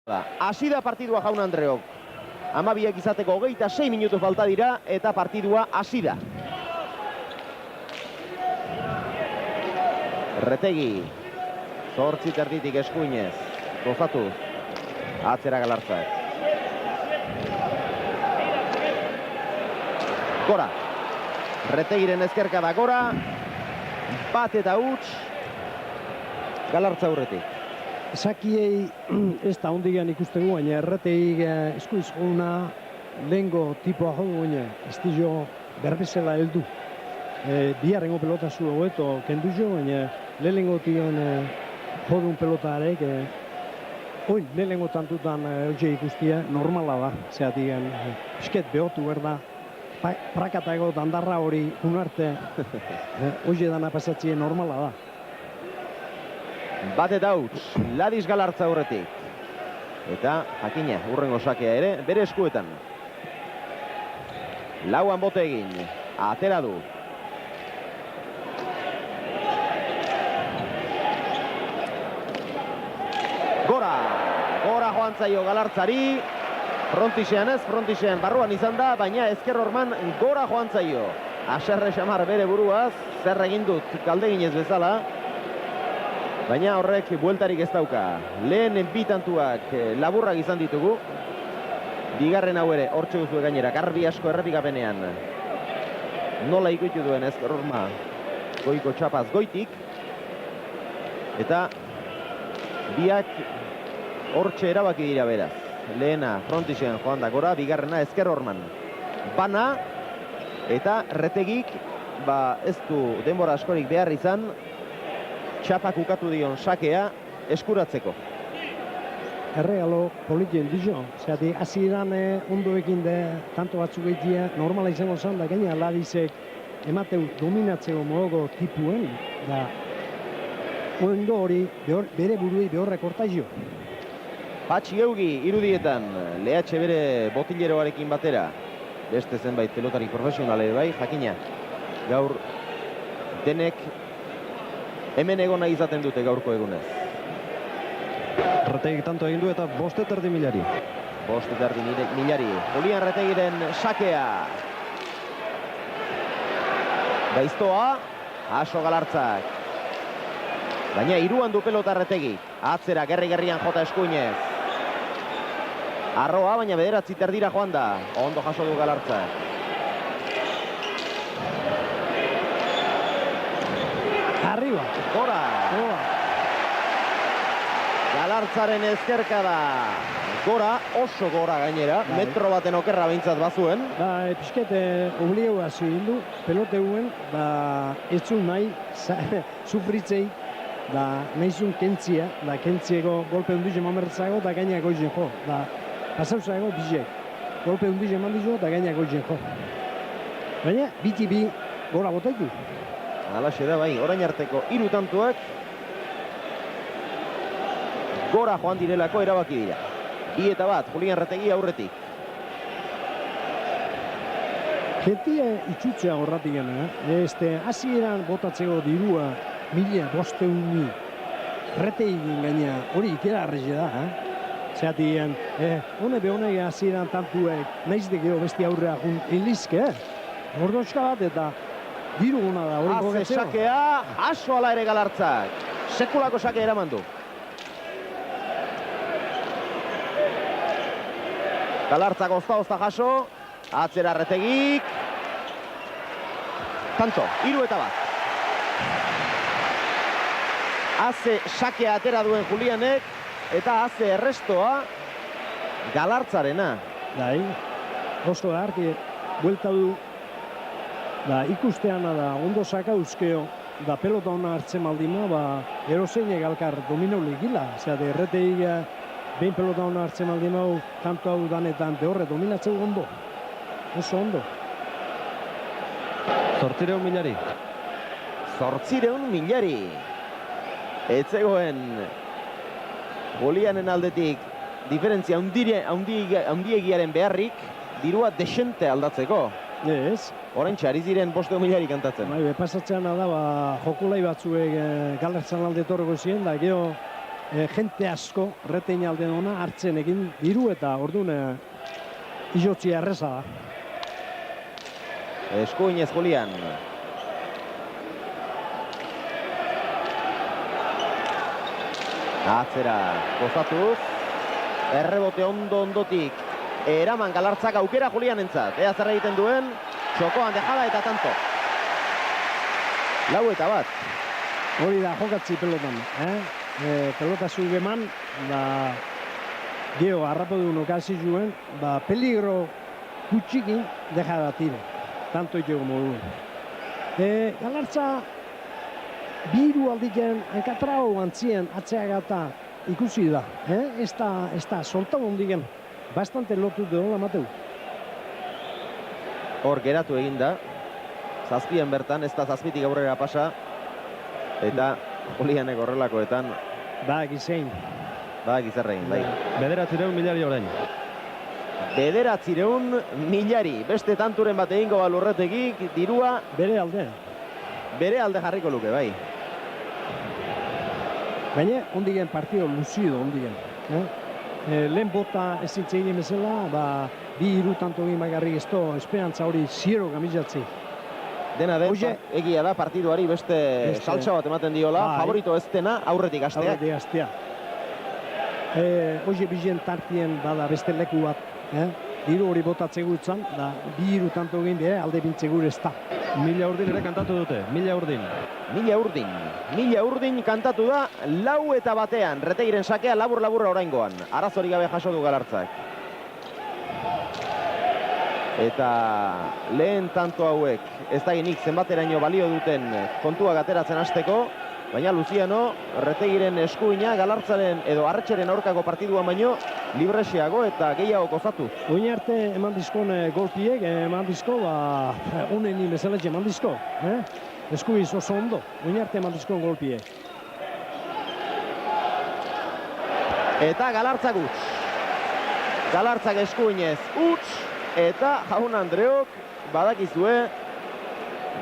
Hasi da partidua, jaun Andreok. 12 izateko 26 minutu falta dira eta partidua hasi da. Retegi. 8 erditik eskuinez. Gozatuz. Atzera Galartzak. Gora. Retegiren ezkerka da gora. Bat eta huts. Galartza aurretik. Sakiei ez da ondigan ikustegu, baina erreteik eskuizguna lehengo tipoa jodu, baina estillo berbezela heldu. Biharrengo pelota zu hobeto kendu jo, baina lehengo tion jodun pelotarek oin lehengo tantutan hoxe ikustia normala da. Zeatigen esket behotu berda, prakatago dandarra hori unarte hoxe dana pasatzien normala da. Bat eta huts, Ladis Galartza aurretik. Eta, jakina, hurrengo sakea ere, bere eskuetan. Lauan bote egin, atera du. Gora, gora joan zaio Galartzari. Frontisean ez, frontisean barruan izan da, baina ezker horman gora joan zaio. Aserre xamar bere buruaz, zer egin dut galdeginez bezala. Baina horrek bueltarik ez dauka. Lehen bitantuak laburrak izan ditugu. Bigarren hau ere, hortxe duzu gainera, garbi asko errepikapenean. Nola ikutu duen ezker horma goiko txapaz goitik. Eta biak hortxe erabaki dira beraz. Lehena frontixen joan da gora, bigarrena ezker horman. Bana eta Retegik ez du denbora askorik behar izan. Txapak ukatu dion sakea eskuratzeko. Erregalo politien dizo, zeati hasieran ondoekin de tanto batzuk egitea normala izango zan da gaina Ladisek emateu dominatzeko moduko tipuen da ondo hori bere burui behorrek hortaizio. Patxi Eugi irudietan, lehatxe bere botileroarekin batera. Beste zenbait pelotari profesionale bai, jakina. Gaur denek hemen egona izaten dute gaurko egunez. Retegik tanto egin du eta 5 milari. 5 milari. Julian Retegiren sakea. Gaiztoa, Aso Galartzak. Baina hiruan du pelota Retegi. Atzera, gerri-gerrian jota eskuinez. Arroa, baina 9 erdira joan da. Ondo jaso du Galartzak. Arriba. Gora. Galartzaren ezkerka da. Gora, oso gora gainera. Metro baten okerra behintzat bazuen. Pisket obligeu hasi hindu, pelote guen, ez zu nahi sufritzei, nahizun kentzia, kentzieko golpe hundiz eman bertzago, da gainak goizen jo. Pasauzago bizek. Golpe hundiz eman dizo, da gainak goizen jo. Baina, biti bi gora botaitu. Alaxe da bai, orain arteko 3 tantuak gora joan direlako erabaki dira. 2 eta 1, Julian Retegi aurretik. Gentia itxutzea horratik gana, hasieran botatzeko dirua 1.500.000 Retegin gaina hori ikera arreze da. Zeatien, hone behonek hasieran tantuek nahiz dekeo besti aurrea jun hilizke. Ordoska bat eta diru guna da, hori gogetzeo. Sakea, Aso ala ere Galartzak. Sekulako sakea eraman du. Galartzak ozta jaso. Atzera Retegik. Tanto, 3 eta 1. Haze sakea atera duen Julianek. Eta haze errestoa Galartzarena. Dai, oso harti buelta du. Ikusteana da, ondo saka uzkeo, pelota hona hartzen maldima, eroseinek alkar dominaulik gila. Zeate, Erreteik behin pelota hona hartzen maldima, kanto hau danetan horre dominatzeu ondo. Oso ondo. 800 milari. 800 milari. Etzegoen Julianen aldetik diferentzia handiegiaren beharrik, dirua desente aldatzeko. Ez. Orain txari ziren 500 milari kantatzen. Bai, pasatzean da, jokulai batzuek Galartzan alde torreko ziren, da gero jente asko retein alde ona hartzen egin diru eta orduan izotzia erreza da. Eskuinez Julian. Atzera, gozatuz. Errebote ondotik. Eraman Galartzak aukera Julianentzat. Ea zer egiten duen. Txokoan dejada eta tanto. 4-1. Hori da jokatzi pelotan. Pelota zugeman, gero harrapodun okasi zuen, peligro gutxikin dejada tiro. Tanto itxego modu. Galartza biru aldiken enkatrao antzien atzeagata ikusi da. Ez da solta ondiken bastante lotu deola mateu. Hor geratu egin da. Zazpien bertan, ez da zazpitik aurrera pasa. Eta Julianek horrelakoetan Gizein. Gizerrein, bai. 900.000 orain. 900.000. Beste tanturen bat egingo balurretekik, dirua Bere alde. bere alde jarriko luke, bai. Baina, ondigen partido luzido, ondigen. Lehen bota ezin egin bezala, bi hiru tanto egin magarrik ez do, esperantza hori ziero gamizatzi. Dena den, egia da partiduari beste saltsa bat ematen diola, favorito ez dena aurretik asteak. Aurretik asteak. Hoxe bizen tartien bada beste leku bat, diru hori botatzegu utzan, da bi hiru tanto egin bere alde bintzegur ez da. 1000 urdin ere kantatu dute, 1000 urdin. 1000 urdin kantatu da, 4-1. Reteiren sakea labur-laburra oraingoan. Arazorik gabe jaso du Galartzak. Eta lehen tanto hauek ez da genik zenbateraino balio duten kontuak ateratzen hasteko, baina Luciano Retegiren eskuina Galartzaren edo Arretxeren aurkako partidua baino libresiago eta gehiago gozatu. Oin arte eman dizkon golpiek, eman dizko, uneni meseletxe eman dizko. Eskubiz oso ondo, oin arte eman dizkon golpiek. Eta Galartzak utz. Galartzak eskuinez utz. Eta Jaun Andreok badakizue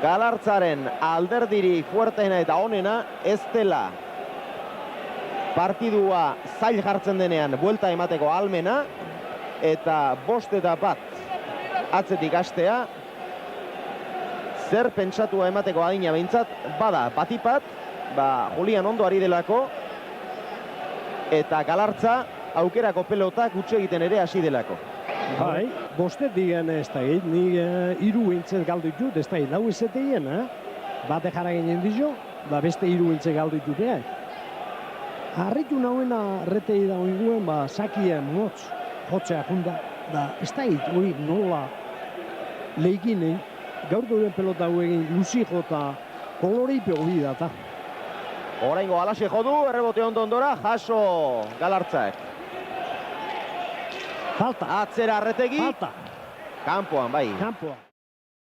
Galartzaren alderdirik fuerteena eta onena ez dela partidua zail jartzen denean buelta emateko almena eta 5-1 atzetik hastea zer pentsatua emateko adina behintzat bada batipat, Julian ondo ari delako eta Galartza aukerako pelotak gutxi egiten ere hasi delako. Bai, 5 digen ez da egin, nik 3 intzet galdu ditut, ez da egin, lau ez egin, bate jara ginen dizo, beste 3 intzet galdu ditut egin. Harritu nahuena retei da oinguen, sakien motz, jotzea junda, ez da egin, hori nola leikinen, gaur duen pelota egin luzi jota, koloreipe hori da. Oraingo alaxe jodu, errebote ondora, jaso Galartzak. Falta. Atzera Arretegi. Falta. Kanpoan, bai. Kanpoan.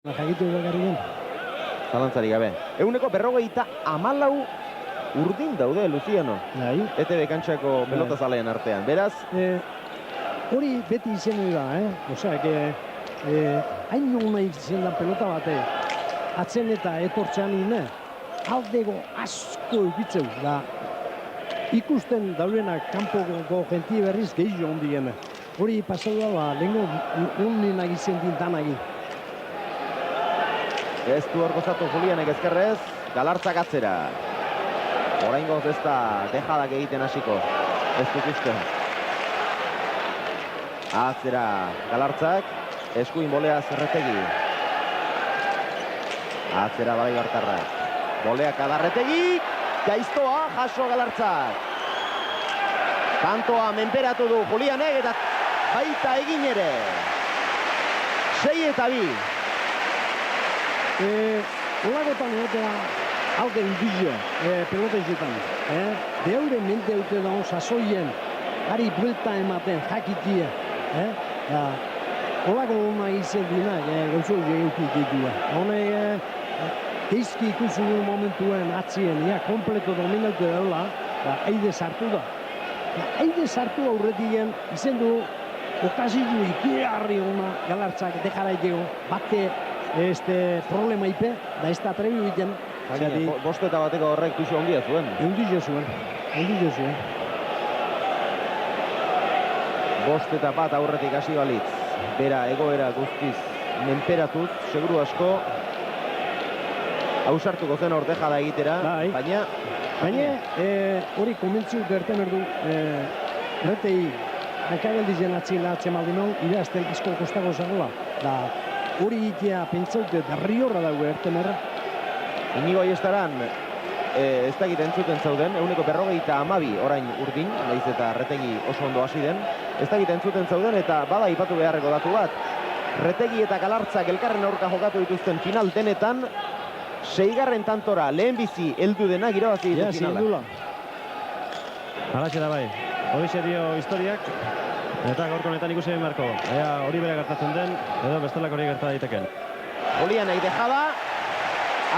Jagitu egagarrien. Zalantzari gabe. 154 urdin daude Luciano. Bai. ETB kantxako pelota zaleen artean. Beraz? Hori beti izenu da, Osea, hain nuna izen da pelota bate. Atzen eta etortzean ine. Aldego asko eukitzeu. Ikusten daudenak kanpoko jentie berriz gehiago ondien. Hori pasau da, lehenko unninak izen dintanagin. Ez du hor gozatu Julianek ezkerrez, Galartzak atzera. Oraingoz ez da dejadak egiten hasiko. Ez dut uste. Atzera Galartzak, eskuin boleaz Retegi. Atzera Balaibartarrak. Boleak Adarretegi, gaiztoa jaso Galartzak. Kantoa menperatu du Julianek eta baita egin ere. 6-2. Olagotan egotea alde indizio pelota izetan. Deure mente dute dago sasoien ari buelta ematen jakitia. Olago hona izen dinak gauzo egeutik ditua. Hone geizki ikusi duen momentuen atzien, kompleto dominante daula, eide sartu da. Eide sartu aurretien izen du okazidu ikiarri hona Galartzak dejara egeo bate problema ipe, da ez da trebi biten. 5-1 horrek tuxo ondia zuen. Eundizio zuen. Bost eta bat aurretik hasi balitz. Bera egoera guztiz menperatuz, seguru asko hausartuko zen Ortejada egitera, baina hori komentziu derten erdu retei akageldizen atzila atzemaldinau idazten asko kostago zagola. Da hori itea pentsaute darri horra dago ertemerra. Inigo Aiestaran ez dakit entzuten zauden, 152 orain urdin, nahiz eta Retegi oso ondo hasi den. Ez dakit entzuten zauden eta bada ipatu beharreko datu bat. Retegi eta Galartzak elkarren aurka jokatu dituzten final denetan, 6. tantora lehenbizi heldu denak irabazi ditu finala. Halaxe da bai, horixe dio historiak, eta gaurko honetan ikusi beharko. Ea hori bere gertatzen den, edo bestelak hori gerta daiteken. Olianek dejada,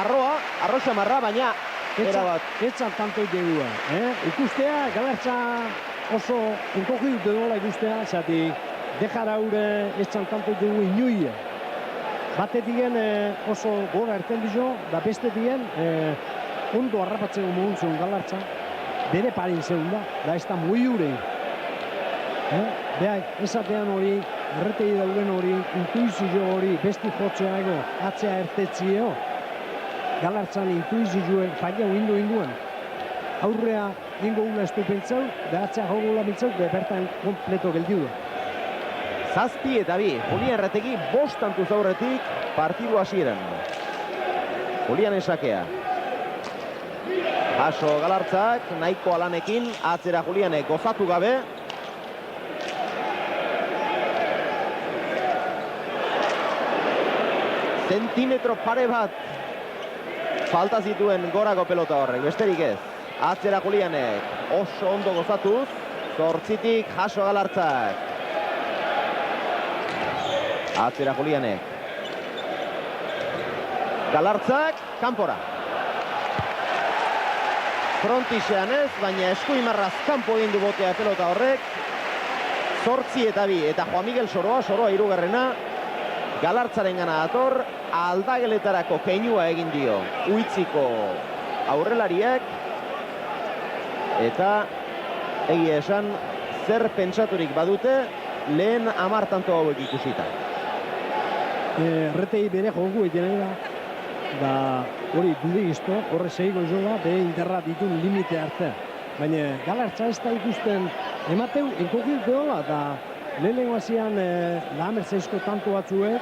arro xamarra, baina erabat. Etzan tanto degua, ikustea, Galartza oso enkogi dute dola ikustea, zati dejara haure etzan tanto degu inuia. Batetien oso gora erten dizo, da bestetien ondo harrapatzeko moguntzun Galartza, bere parin zeun da ez da mui ure. Beha, esatean hori, erretei dauden hori, intuizio hori, besti jotzeago, atzea ertetzio, Galartzan intuizioen faila induen. Aurrea ingo gula estu pentsau, da atzea jogula pentsau, da bertan kompleto geldiu da. 7 eta 2, Julian Retegi 5 tantuz aurretik partidu hasieran. Julian esakea. Jaso Galartzak, nahiko alanekin, atzera Julianek gozatu gabe. Zentimetro pare bat falta zituen gorako pelota horrek, besterik ez. Atzera Julianek oso ondo gozatuz, 8tik jaso Galartzak. Atzera Julianek. Galartzak, kanpora. Frontixean ez, baina eskuimarraz kanpo egin du botea pelota horrek. 8 eta 2, eta Juan Miguel Soroa 3. Galartzaren gana dator, aldageletarako keinua egin dio Uitziko aurrelariak, eta egia esan zer pentsaturik badute lehen 10 tanto hauek ikusita. Retei bere jogu egin da hori dudigizto, horre segigo jola, behe interra ditun limite arte. Baina Galartza ez da ikusten emateu enkokil deola, da lehenengo hasian lamertzaizko tanto batzuek,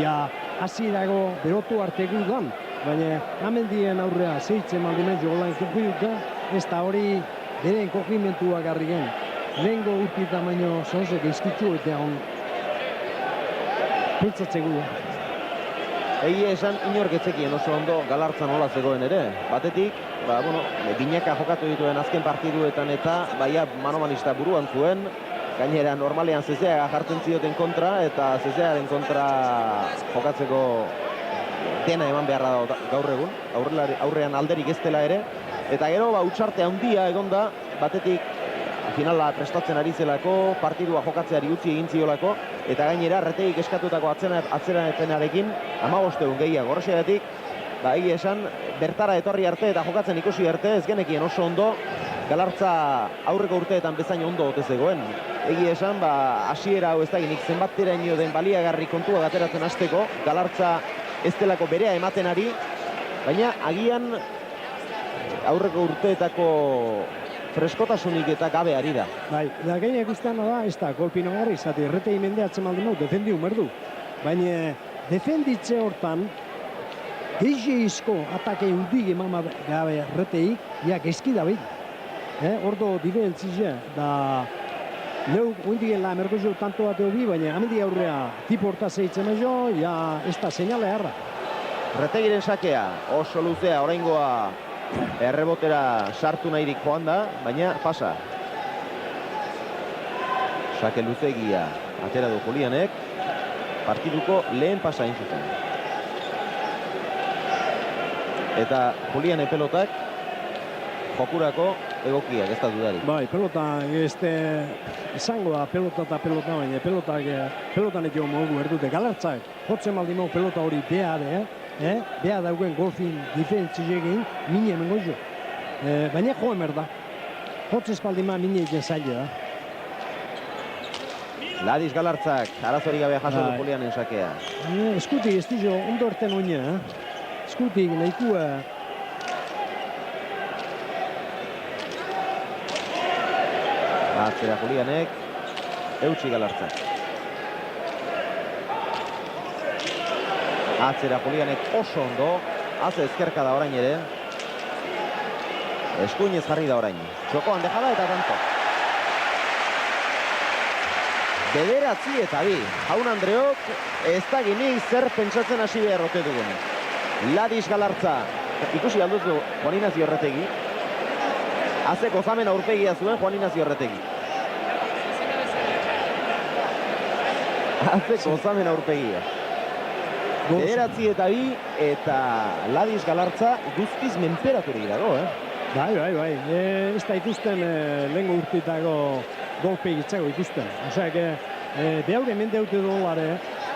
ia hasi dago berotu arte gudan, baina amendien aurrea zeitzen maldimen jola enkokil da, ez da hori bere enkokimentua garri gen. Lehengo urtita baino zonzek izkitu eta hon pentsatzegu. Egia esan inorketzekien oso ondo Galartza nola zegoen ere. Batetik, binaka jokatu dituen azken partiduetan eta baia manomanista buruan zuen. Gainera normalean Zezeaga jartzen zioten kontra eta Zezeagaren kontra jokatzeko dena eman beharra da gaur egun. Aurrean alderik ez dela ere. Eta gero utxarte handia egonda, batetik finala prestatzen ari zelako, partidua jokatzeari utzi egin ziolako, eta gainera Retegik eskatutako atzerapenarekin 15 egun gehiago. Horrexegatik, egia esan, bertara etorri arte eta jokatzen ikusi arte ez genekien oso ondo, Galartza aurreko urteetan bezain ondo ote zegoen. Egia esan, hasiera hau ez dakinik zenbateraino den baliagarri kontua ateratzen hasteko, Galartza ez delako berea ematen ari, baina agian aurreko urteetako freskotasunik eta gabe ari da. Da gaina ikusten da, ez da, golpino garri, zati, Retei mendeatzen maldin hau, defendi umerdu. Baina, defenditze hortan, gehiagizko atake hundik eman gabe Reteik, ja, gezki da behit. Ordo dibeltzizia, da, neuk hundiken la emerkozio tanto bat hobi, baina amendi aurrea tipo horta zeitzen mazo, ja, ez da, seinale harra. Retegiren sakea, oso luzea, oraingoa errebotera sartu nahirik joan da, baina pasa. Sake luzegia atera du Julianek, partiduko lehen pasa hain zuten. Eta Juliane pelotak jokurako egokiak, ez da dudarik. Pelota, izango da pelota eta pelota, baina pelotan etio mogu erdute. Galartzak, jotzen maldimo pelota hori behar, beha dauken golfin diferentzizegin mine emengo jo. Baina jo emer da. Hotz espaldima mine egin zaila da. Ladis Galartzak, arazorik gabe jaso du Bai. Julianen sakea. Eskutik ez dizo ondo erten oina, eskutik nahikua. Atzera Julianek, eutxi Galartzak. Atzera Julianek oso ondo, haze ezkerka da orain ere. Eskuinez jarri da orain. Txokoan dejala eta tanto. Bederatzi eta bi. Jaun Andreok ez da ginik zer pentsatzen hasi behar ote dugun. Ladis Galartza. Ikusi alduzu Juan Ignacio Erretegi. Haze gozamen aurpegia zuen Juan Ignacio Erretegi. Haze gozamen aurpegia. Bederatzi eta bi eta Ladis Galartza guztiz menperaturik dago, Bai. Ez da ikusten lehenko urtitako golpe egitzago ikusten. Osea, behaure mende haute dolare,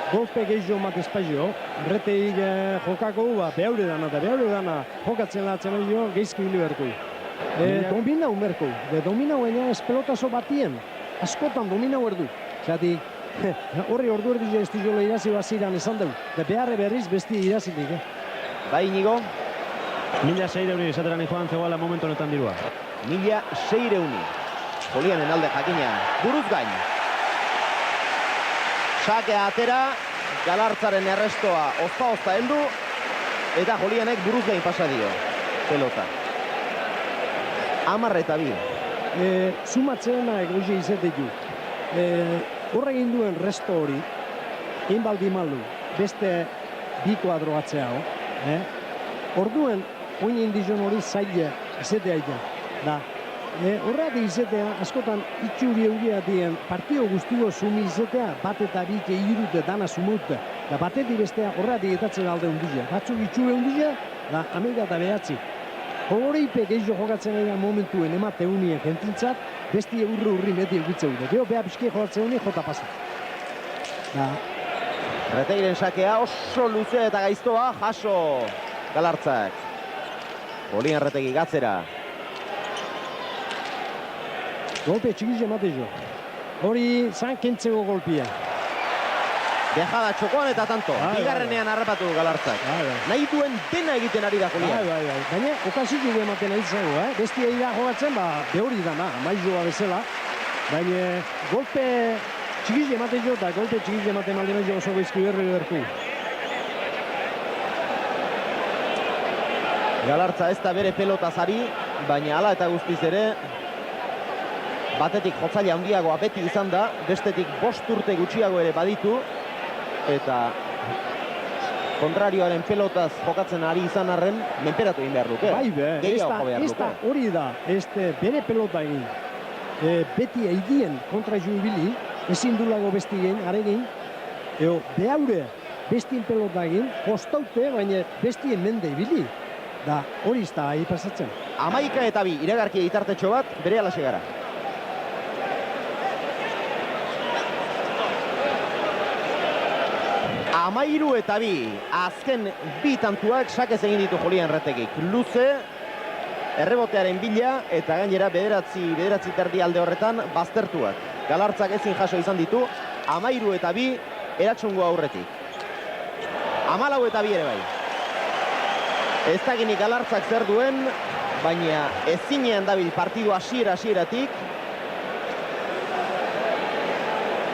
golpe gehiago mat espazio, erreteik jokako behaure dana jokatzen latzen egio geizki hili berko. Dominau merko, dominau ena ez pelotazo batien, askotan dominau erdu. Zati, horri ordu erdi ez dizola irazi baziran esan dugu, beharre berriz besti irazitik. Bai, Inigo? 1.600 izateran joan zegoela momentu honetan dirua. 1.600. Julianen alde jakina, buruz gain. Sakea atera, Galartzaren errestoa ozta heldu, eta Julianek buruz gain pasa dio. Pelota. 10 eta 2. Sumatzen egozi izateku. Horre egin duen resto hori, inbaldi malu, beste bi kuadro atzeago. Orduen, oin indizon hori zaila izatea iten. Da, horretik izatea, askotan itxuri euria dien partio guztio sumi izatea, bat eta bik irute dana sumute. Da, batetik bestea horretik etatzen alde hundila. Batzuk itxure hundila, da, amega eta behatzi. Horeipek gehiago jokatzen egan momentuen emate unien jentintzat, besti urri neti egitze dute. Gero beha pixke jokatzen unien jota pasa. Da. Erreteiren sakea oso luze eta gaiztoa, jaso Galartzak. Julian Erretegi gatzera. Golpe txikiz emate jo. Hori zan kentzeko golpia. Dejada txokoan eta tanto. Bigarrenean harrapatu Galartzak. Nahi duen dena egiten ari da Julian. Bai. Baina okazio ematen ari zago, Bestia ira jogatzen, behori dana, maizoa bezala. Baina golpe txikiz emate jo, eta golpe txikiz ematen alde nahi jo oso goizki berku. Galartza ez da bere pelotaz ari, baina hala eta guztiz ere, batetik jotzaile handiagoa beti izan da, bestetik 5 urte gutxiago ere baditu, eta kontrarioaren pelotaz jokatzen ari izan arren, menperatu egin behar luke. Bai ez da hori da, bere pelota egin, beti aidien kontra juibili, ezin dulago besti egin, aregin, behaure bestien pelota egin, kostaute, baina bestien mende ibili. Da, hori izta ahi pasatzen. 11 eta 2, iragarkia itartetxo bat, bere ala segara. Amairu eta 2, azken 2 tantuak sakez egin ditu Julian Erretegik. Luze, errebotearen bila, eta gainera bederatzi terdi alde horretan baztertuak. Galartzak ezin jaso izan ditu, 13 eta 2, eratxungo aurretik. 14 eta 2 ere bai. Ez dakinik Galartzak zer duen, baina ezinean dabil partidu hasieratik.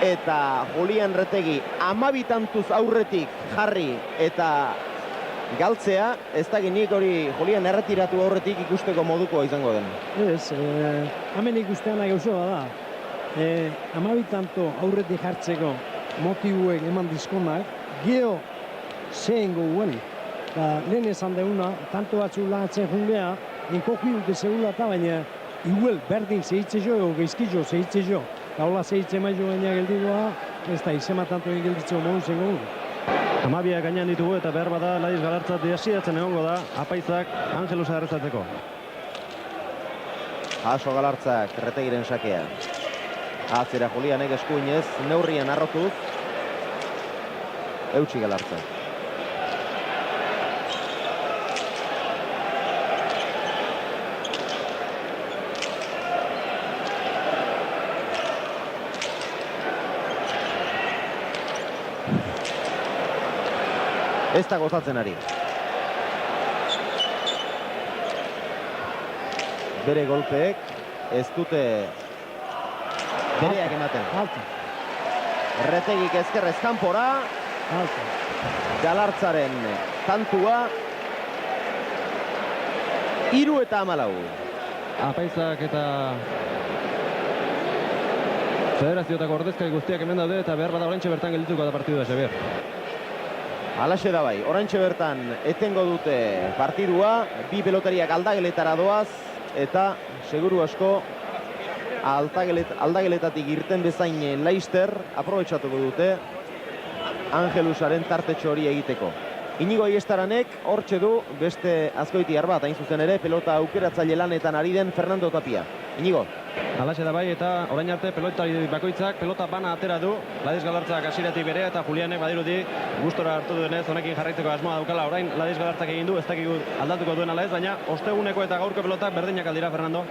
Eta Julian Erretegi 12 tantuz aurretik jarri eta galtzea, ez dakinik hori Julian erretiratu aurretik ikusteko modukoa izango den. Ez, hemen ikustean gauzoa da. 12 tanto aurretik jartzeko motibuek eman dizkonak, geho zehengo gueni. Lehen esan deuna, tanto batzu lanatzen jungea, enkoki dute segula eta baina igual berdin zehitze jo, geizkizo zehitze jo. Gaula zehitze maizu baina geldigoa, ez da izema tanto egin gelditzeko modun zengo gu. 12 gainean ditugu eta behar bada Ladis Galartza desiratzen egongo da, apaitzak Angelusa errezatzeko. Jaso Galartzak, Erretegiren sakea. Atzera Julianek eskuinez, neurrian arrotuz. Eutxi Galartzak. Ez da gozatzen ari. Bere golpeek ez dute bereak ematen. Falta. Retegik ezkerrez kanpora. Falta. Galartzaren tantua. 3-4. Apaizak eta federazioetako ordezkari guztiak hemen daude eta behar bada oraintxe bertan geldituko da partidua, Xabier. Alaxe da bai, oraintxe bertan etengo dute partidua, bi pelotariak aldageletara doaz, eta seguru asko aldageletatik irten bezain Laister aprobetxatuko dute Angelusaren tartetxo hori egiteko. Inigo Aiestaranek hortxe du beste azkoitiar bat, hain zuzen ere, pelota aukeratzaile lanetan ari den Fernando Tapia. Inigo. Alaxe da bai eta orain arte pelotari bakoitzak pelota bana atera du. Ladiz Galartzak hasieratik berea eta Julianek badirudi gustora hartu duenez honekin jarraitzeko asmoa daukala. Orain Ladiz Galartzak egin du, ez dakigu aldatuko duen ala ez, baina osteguneko eta gaurko pelotak berdinak aldira, Fernando.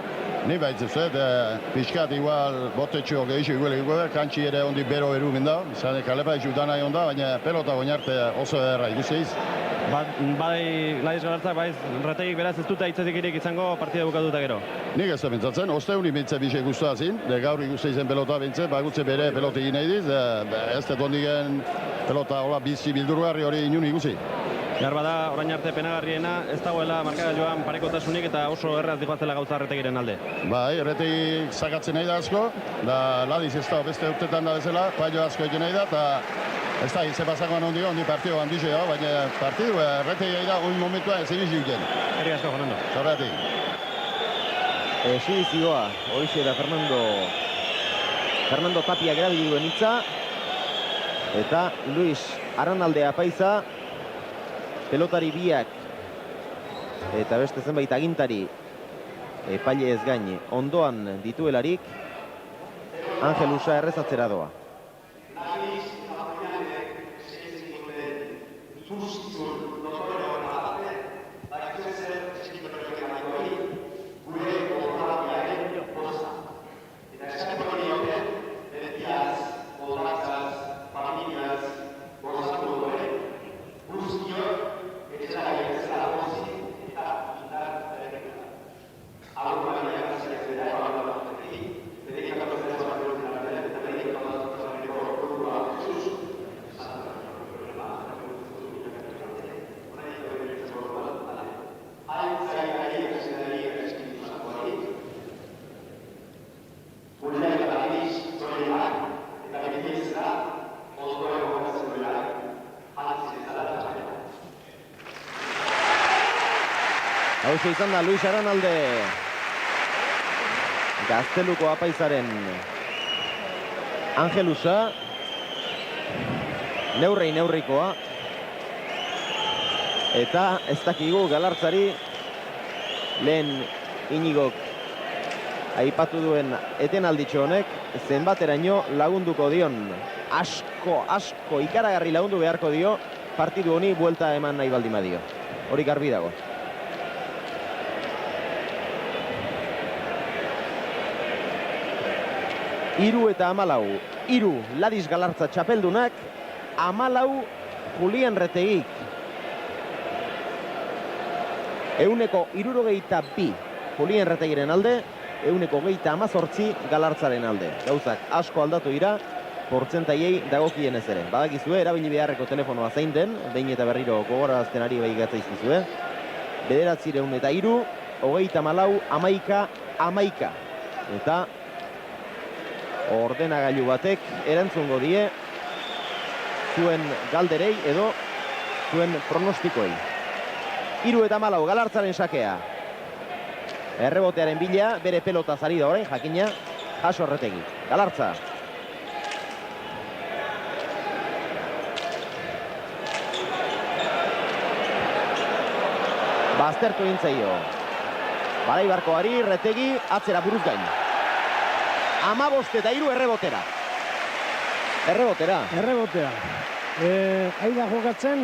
Ni baitzuzet, pixkat igual botetxo gehiago igual da, kantxi ere ondi bero erumin da, izan kalepa izu dana egon da, baina pelota goinarte oso erra ikusiz. Bai Ladiz Galartzak, bai Retegik beraz ez dute aitzetik izango partida bukatuta gero. Nik ez da bintzatzen, ostegunik bintze bixe guztua zin, gaur ikuste izen pelota bintze, bagutze bere pelota egin nahi diz, ez dut ondigen pelota hola bizi bildurgarri hori inun ikusi. Behar bada, orain arte penagarriena, ez dagoela markagailuan parekotasunik eta oso erraz dihoazela gauza Retegiren alde. Bai, Retegik sakatzen nahi da asko, da Ladiz ez da beste urtetan da bezala, paio asko egin nahi da, eta ez da, ize pasakoan ondi partido handixe da, baina partidu Retegik da, oin momentua ezin izi duken. Eri asko, Fernando. Zorretik. Sidizioa, horixe da Fernando Tapia erabili duen hitza, eta Luis Aranalde Apaiza, pelotari biak eta beste zenbait agintari epaile ez gain ondoan dituelarik Angelusa errezatzera doa. Hauxe izan da Luis Aranalde Gazteluko Apaizaren Angelusa neurrikoa eta ez dakigu Galartzari lehen Inigok aipatu duen etenalditxo honek zenbateraino lagunduko dion. Asko ikaragarri lagundu beharko dio partidu honi buelta eman nahi baldin badio. Hori garbi dago. Hiru eta 14. 3 Ladiz Galartza txapeldunak, 14 Julian Retegik. 162 Julian Retegiren alde, 118 Galartzaren alde. Gauzak asko aldatu dira, portzentaiei dagokienez ere. Badakizue, erabili beharreko telefonoa zein den, behin eta berriro gogorarazten ari bai gatzaizkizue. 903, 34, 11. Eta ordenagailu batek erantzungo die zuen galderei edo zuen pronostikoei. 3 eta 14 Galartzaren sakea. Errebotearen bila, bere pelota zari da orain, jakina, jaso Retegi. Galartza. Baztertu intzaio. Baraibarkoari Retegi atzera buruz gain. 15 eta 3 errebotera. Errebotea. Aida jokatzen,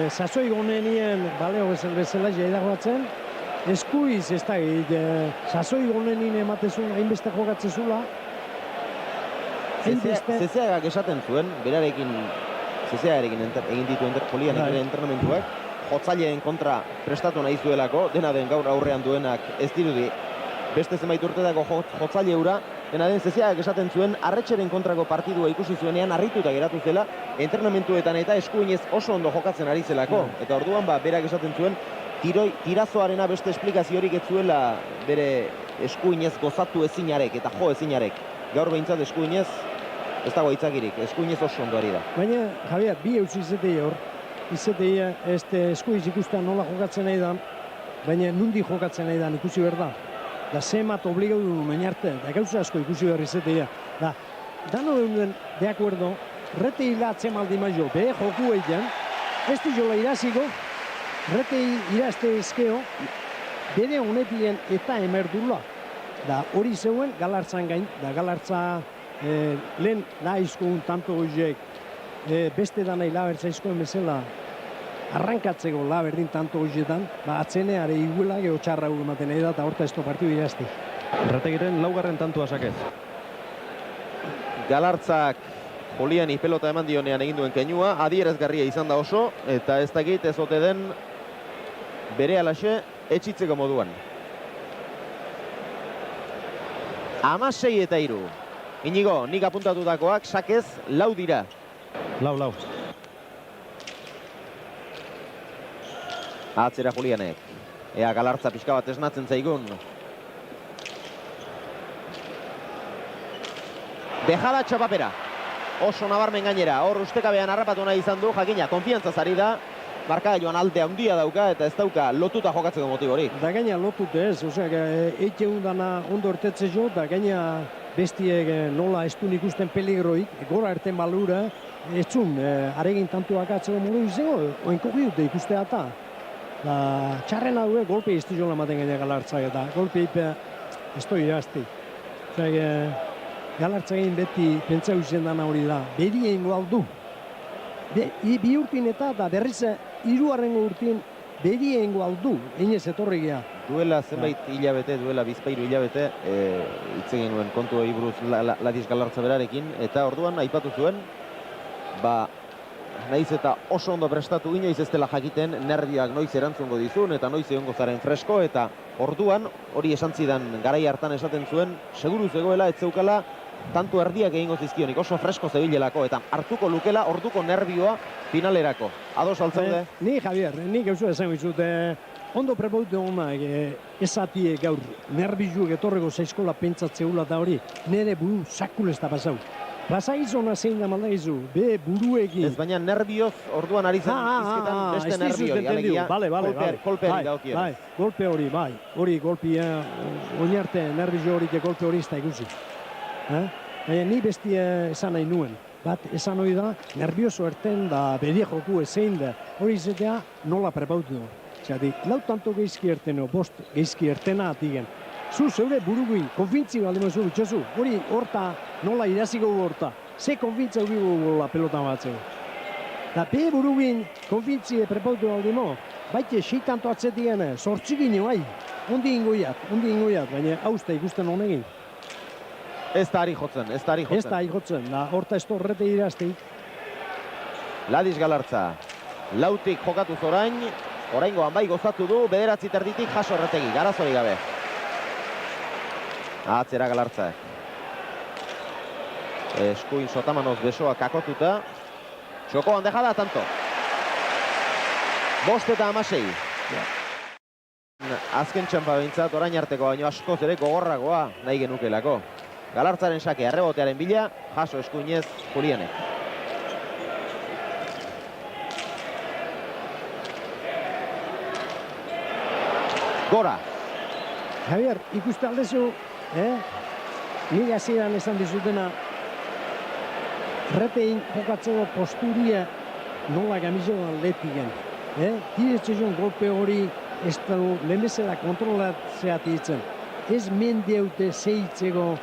sasoi gonenien baleo bezala aida jokatzen, eskuiz ez da, sasoi gonenien ematezun hainbeste jokatzen zula. Zezeagak esaten zuen, berarekin zezearekin egin ditu Julianek ere entrenamenduak. Jotzaileen kontra prestatu nahi zuelako, dena den gaur aurrean duenak ez dirudi beste zenbait urtetako jotzaile hura, dena den zezeak esaten zuen Arretxeren kontrako partidua ikusi zuenean harrituta geratu zela entrenamenduetan eta eskuinez oso ondo jokatzen ari zelako. Eta orduan berak esaten zuen tirazoarena beste esplikaziorik ez zuela bere eskuinez gozatu ezinarek eta jo ezinarek. Gaur behintzat eskuinez ez dago hitzakirik, eskuinez oso ondo ari da. Baina, Javier, bi eutsi izetei hor. Izetei eskuiz ikustea nola jokatzen nahi da, baina nundi jokatzen nahi da ikusi behar da. Da zemat obligau du arte, da gauza asko ikusi behar izeteia. Da, dano duen de acuerdo, retei latze maldi maio, behe joku egin, ez di jola iraziko, retei irazte ezkeo, bere honetien eta emerdurla. Da hori zeuen Galartzan gain, da Galartza lehen nahizko tanto goizek, beste danai labertzaizkoen bezala arrankatzeko laberdin tanto goizetan, atzeneare iguela geho txarra ematen nahi da, eta horta ez du partidu irazti. Retegiren laugarren tantua sakez. Galartzak Juliani pelota eman dionean egin duen keinua, adierazgarria izan da oso, eta ez dakit ez ote den bere alaxe etxitzeko moduan. 16-3. Inigo, nik apuntatutakoak sakez 4 dira. Lau. Atzera Julianek. Ea Galartza pixka bat esnatzen zaigun. Dejada txapapera. Oso nabarmen gainera. Hor ustekabean harrapatu nahi izan du. Jakina, konfiantzaz ari da. Markagailuan alde handia dauka eta ez dauka lotuta jokatzeko motiborik. Da gaina lotute ez, eite undana ondo ertetze jo, da gaina bestiek nola ez du ikusten peligroik, gora erten balura, etzun, aregin tantuak atzeko modu izango, oinkogi dute ikustea eta. Txarrena due, golpe izti jola maten gaina Galartzak eta golpe ipe ez du irazti. Galartzak beti pentsau izan dana hori da, beri egingo aldu. Bi urtin eta berriz 3. urtin beri egingo aldu, inez etorrigia. Duela zenbait hilabete, duela bizpairu hilabete, hitz egin nuen kontu buruz Ladiz Galartza berarekin, eta orduan aipatu zuen, nahiz eta oso ondo prestatu inoiz ez dela jakiten nerbioak noiz erantzungo dizun eta noiz egongo zaren fresko, eta orduan hori esan zidan garai hartan esaten zuen, seguru zegoela ez zeukala tanto erdiak egingo zizkionik, oso fresko zebilelako eta hartuko lukela orduko nerbioa finalerako. Ados altzaude? Ni Javier, ni gauzu esan bizut, ondo prepaute hona esatie gaur nerbizuek etorreko zaizkola pentsatzeula eta hori, nire buru sakulez da pasau. Pasagizona zein da maldagizu, be buruekin. Ez baina nerbioz orduan ari zen izketan beste nerbioi, alegia kolpeari daukio. Bai, golpe hori, bai, hori golpi, oinarte nerbizo hori golpe hori ez da ikusi. Baina ni bestia esan nahi nuen. Bat, esan hori da, nervioso erten da bere joku ezein da. Hori izatea nola prepautu du. Zerati, lau tanto geizki erteno, bost geizki ertena atigen. Zu zeure buruguin, konfintzi balde mazu bitxazu. Hori horta nola iraziko horta. Ze konfintza hori gola pelota batzeko. Da be buruguin konfintzi prepautu balde mo. Baite, seitanto atzetien, sortzikin bai. Ondi ingoiat, baina hausta ikusten honegin. Ez da ari jotzen. Ez da ari jotzen, horta ez torrete irazti. Ladiz Galartza, lautik jokatu zorain, oraingoan bai gozatu du, 9 terditik jaso erretegi, garazori gabe. Atzera Galartza. Eskuin sotamanoz besoa kakotuta. Txokoan dejada, tanto. 5-16. Azken txampa behintzat, orain arteko baino askoz ere gogorragoa nahi genukelako. Galartzaren sake arrebotearen bila, jaso eskuinez Julianek. Gora. Javier, ikuste aldezu, nik hasieran esan dizutena, retein jokatzeko posturia nola gamizoan letigen. Diretzezun golpe hori ez da lemezela kontrolatzea ditzen. Ez mendeute zeitzeko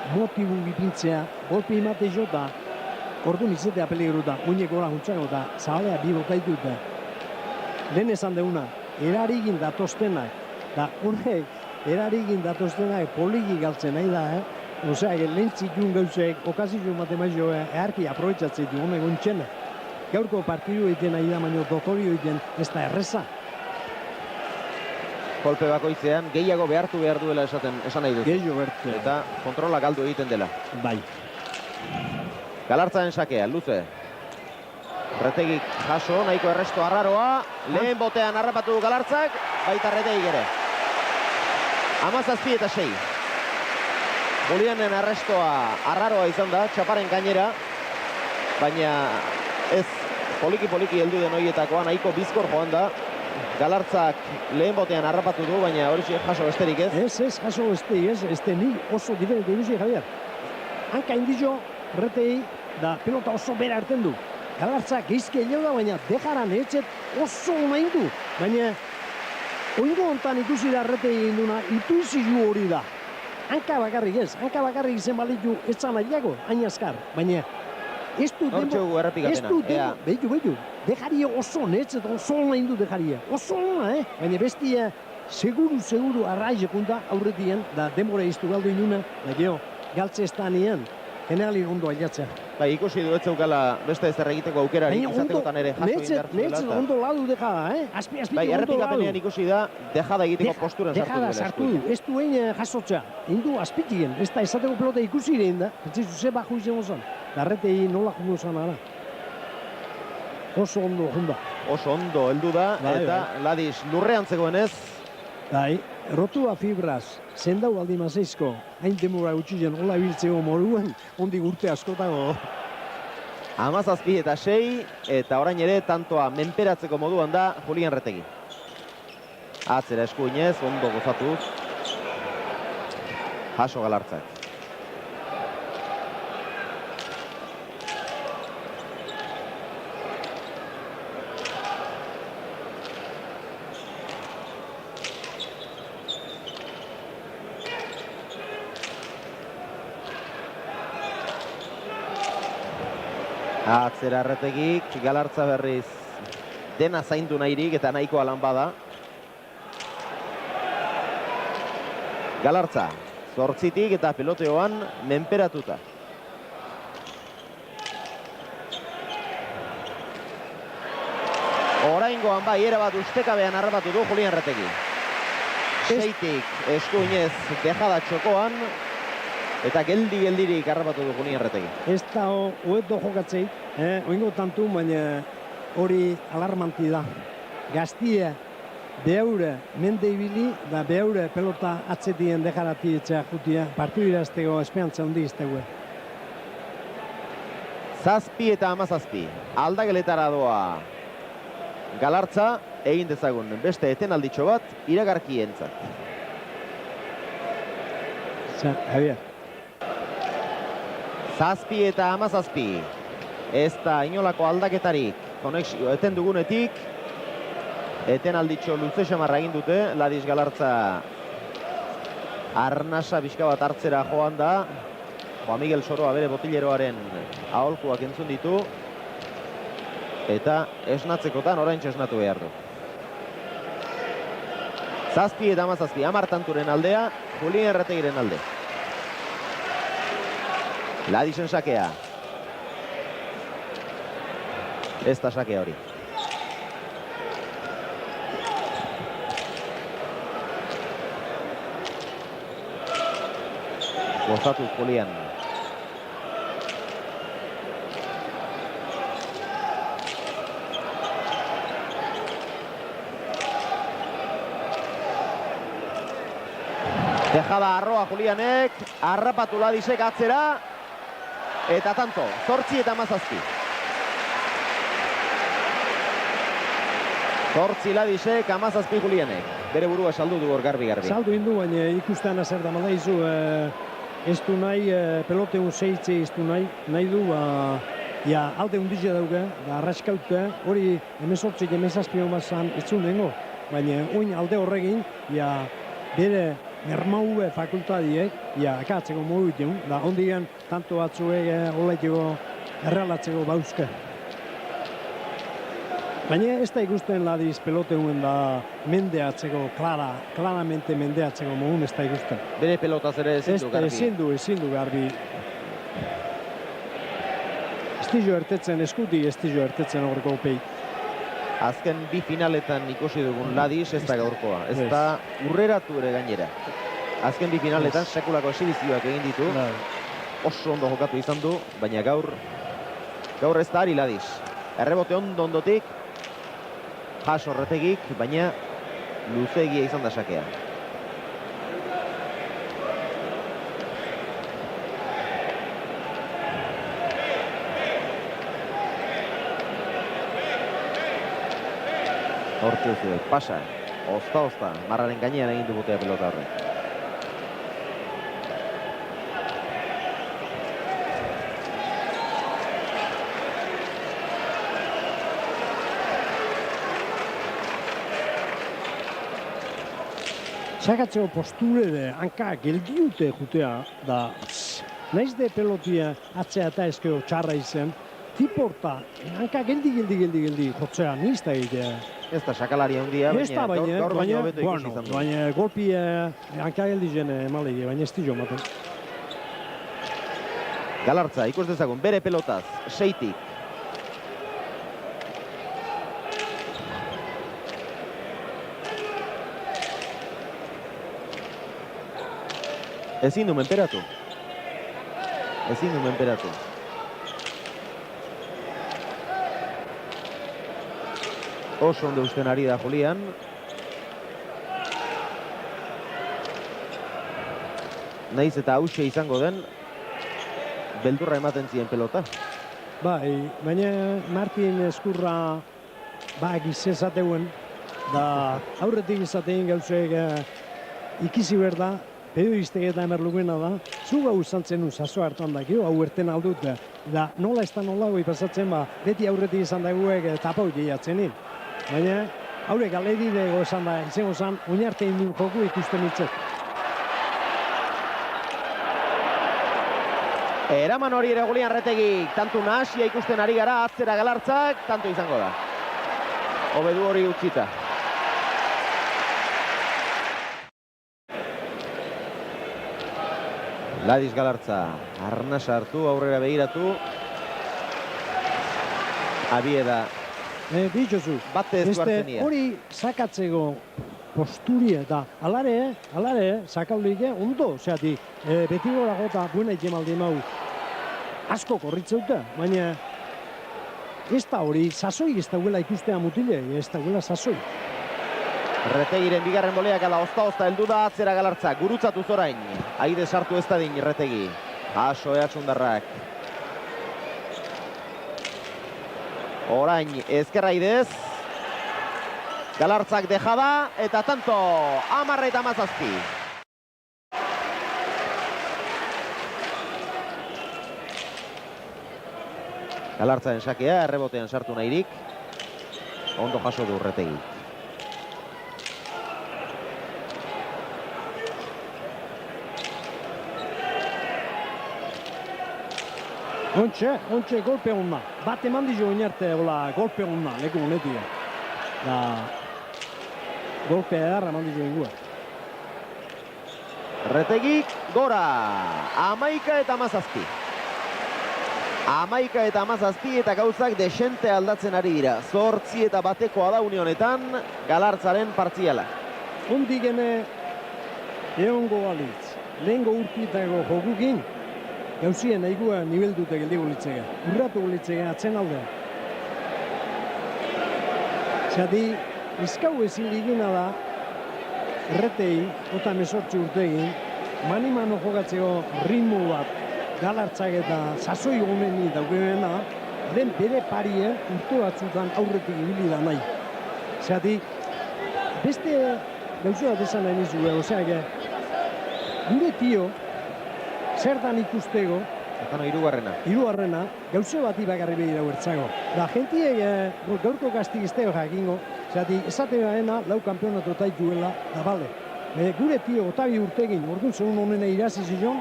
motibu bipintzea, golpe imate jota, orduan izatea peligro da, uinek gora juntzako da, zabalea bi botaitu da. Lehen esan deuna, erarigin datoztenak, da honek, erarigin datoztenak poliki galtzen nahi da, Osea, lehen zituen gauzek, okazio matemaizio, eharki aprobetsatzen du, honek ontxena. gaurko partidu egiten nahi da, baino dotorio egiten ez da erreza. Kolpe bakoitzean gehiago behartu behar duela esan nahi dut. Gehiago bertu. Eta kontrola galdu egiten dela. Bai. Galartzaren sakea, luze. Retegik jaso, nahiko erresto arraroa. Lehen botean harrapatu du Galartzak, baita Retegik ere. 17-6. Julianen arrestoa arraroa izan da, txaparen gainera. Baina ez poliki heldu den horietakoa, nahiko bizkor joan da. Galartzak lehen botean harrapatu du, baina hori jaso besterik ez. Ez, jaso besterik ez, ez ni oso diferente ikusi, Javier. Hanka indizio, Retegi, da pelota oso bera hartzen du. Galartzak geizke hilau da, baina dejaran etxet oso nahi du. Baina, oingo hontan ikusi da Retegi induna, intuizio hori da. Hanka bakarrik ez, hanka bakarrik izen balitu ez zanaiago, hain azkar. Baina, ez du behitu, dejaria oso netzet, oso nahi du dejaria. Oso nahi, baina bestia seguru arraizekunta aurretien, da denbora iztu galdu inuna, da geho, galtze ez da nian, generalin ondo ailatzea. Bai, ikusi du ez zeukala beste ezer egiteko aukera izatekotan ere jaso indartu dela. Netzet ondo ladu dejada, azpi bai, errepikapenean ikusi da, dejada egiteko posturan sartu duela. Dejada sartu du, ez duen jasotzea, indu azpitien, ez da esateko pelota ikusi irein da, pentsizu ze baju izango zen. Larretei nola jungo zan ara. Oso ondo junda. Oso ondo heldu da, eta Ladis lurrean zegoenez. Bai, rotua fibraz, zendau aldi mazeizko, hain demora utxien hola biltzeko moruen, ondik urte askotago. 17-6, eta orain ere tantoa menperatzeko moduan da Julian Retegi. Atzera eskuinez, ondo gozatuz. Jaso Galartzak. Atzera Retegik, Galartza berriz dena zaindu nahirik eta nahiko alan bada. Galartza, zortzitik eta peloteoan menperatuta. Oraingoan bai, ere bat ustekabean harrapatu du Julian Retegi. Seitik eskuinez dejada txokoan. Eta geldirik harrapatu du Julian Retegi. Ez da hoeto jokatzei, oingo tantu, baina hori alarmanti da. Gaztia behaure mende ibili, da behaure pelota atzetien dejarati etxea jutia, partidu irazteko esperantza hundi iztegue. 7 eta 17, aldageletara doa Galartza, egin dezagun beste etenalditxo bat iragarkientzat. Javier. 7 eta 17. Ez da inolako aldaketarik. Konexio eten dugunetik. Eten alditxo luze xamarra egin dute. Ladis Galartza arnasa bizka bat hartzera joan da. Juan Miguel Soroa bere botileroaren aholkuak entzun ditu. Eta esnatzekotan orain esnatu behar du. 7 eta 17. 10 tanturen aldea. Julian Retegiren alde. Ladisen sakea. Ez da sakea hori. Gozatuz Julian. Dejada arroa Julianek, harrapatu Ladisek atzera. Eta tanto, 8 eta 17. 8 Ladisek, 17 Julianek. Bere burua saldu du hor garbi. Saldu indu, baina ikusten azer da malaizu, ez du nahi, peloteun zeitze ez du nahi du, alde undizia dauke, da arraskauke, hori emezortzik emezazpion bat zan ez zuen dengo, baina oin alde horregin, bere Nermaue fakultadiek, akatzeko modu ditun, da ondigan tanto batzuek olaiteko erralatzeko bauzke. Baina ez da ikusten Ladis peloteuen da mendeatzeko, klaramente mendeatzeko modun ez da ikusten. Bere pelotaz ere ezin du garbi. Ezin du garbi. Ez Estillo ertetzen eskutik, estillo ertetzen horreko pei. Azken bi finaletan ikusi dugun Ladis ez da gaurkoa. Ez da urreratu ere gainera. Azken bi finaletan sekulako exhibizioak egin ditu. Oso ondo jokatu izan du, baina gaur ez da ari Ladis. Errebote ondotik, jaso Retegik, baina luzeegia izan da sakea. Hortxe zuek, pasa, ozta, marraren gainean egin du botea pelota horrek. Sakatzeko posturere hanka geldiute jutea da naiz de pelotia atzea eta eskeo txarra izen tiporta hanka geldi jotzea niz da egitea. Ez da sakalari handia, gaur baina hobeto ikusi izan du. Baina golpi hanka geldi zen emalegi, baina ez tilo maten. Galartza, ikus dezagun, bere pelotaz, seitik. Ezin du menperatu. Oso ondo usten ari da Julian. Naiz eta hauxe izango den, beldurra ematen zien pelota. Bai, baina Martin Eskurra gizezateuen, da aurretik izatein gauzek ikizi behar da, periodistek eta emerlugena da, zu gau zantzen un saso hartan da, hau erten aldut, da nola ez da nola goi pasatzen, beti aurretik izan dagoek tapau gehiatzenin. Baina, haure galeri dago esan da, izango zan, oinarte indun joku ikusten hitzek. Eraman hori ere Julian Retegik, tantu nahasia ikusten ari gara, atzera Galartzak, tanto izango da. Hobedu hori utzita. Ladis Galartza, arnasa hartu, aurrera begiratu. Abieda. Ditxozu, Bate ez duartzenia. Hori sakatzeko posturia da, alare, sakalduik ondo, zeatik, beti gora gota buena ikemaldi mau asko korritzeuta, baina ez da hori, sasoi ez dagoela ikustea mutile, ez dagoela sasoi. Retegiren bigarren boleak ala ozta heldu da atzera Galartza, gurutzatu zorain. Aide sartu ez da din Retegi. Aso eatsundarrak. Orain ezkerra idez. Galartzak dejada eta tanto 10-17. Galartzaren sakea, errebotean sartu nahirik. Ondo jaso du Retegi. Ontxe golpe honna. Bat eman dizo oinarte golpe honna, leku honetia. Golpe edarra eman dizo ingua. Retegik gora. 11-17. 11-17 eta gauzak desente aldatzen ari dira. 8-1 da unionetan Galartzaren partziala. Ondigene eongo alitz. Lehengo urtitako jokukin gauzien aigua nivel dute geldigo litzega. Urratu litzega atzen alde. Zati, izkau ezin digina da Retei, eta 18 urtegin, mani-mano jokatzeko ritmo bat Galartzak eta sasoi gomeni daukena, den bere parie urte batzutan aurretik ibili da nahi. Zati, beste gauza bat esan nahi nizu, oseak, gure tio, zertan ikustego, Hirugarrena, gauze bati bakarri behira huertzago. Da, gentiek gaurko kastik izteo jakingo, zati, esate baena, lau kampionatu taik duela, da bale. Gure tio, otabi urtegin, orduan zeun honena irazi zion,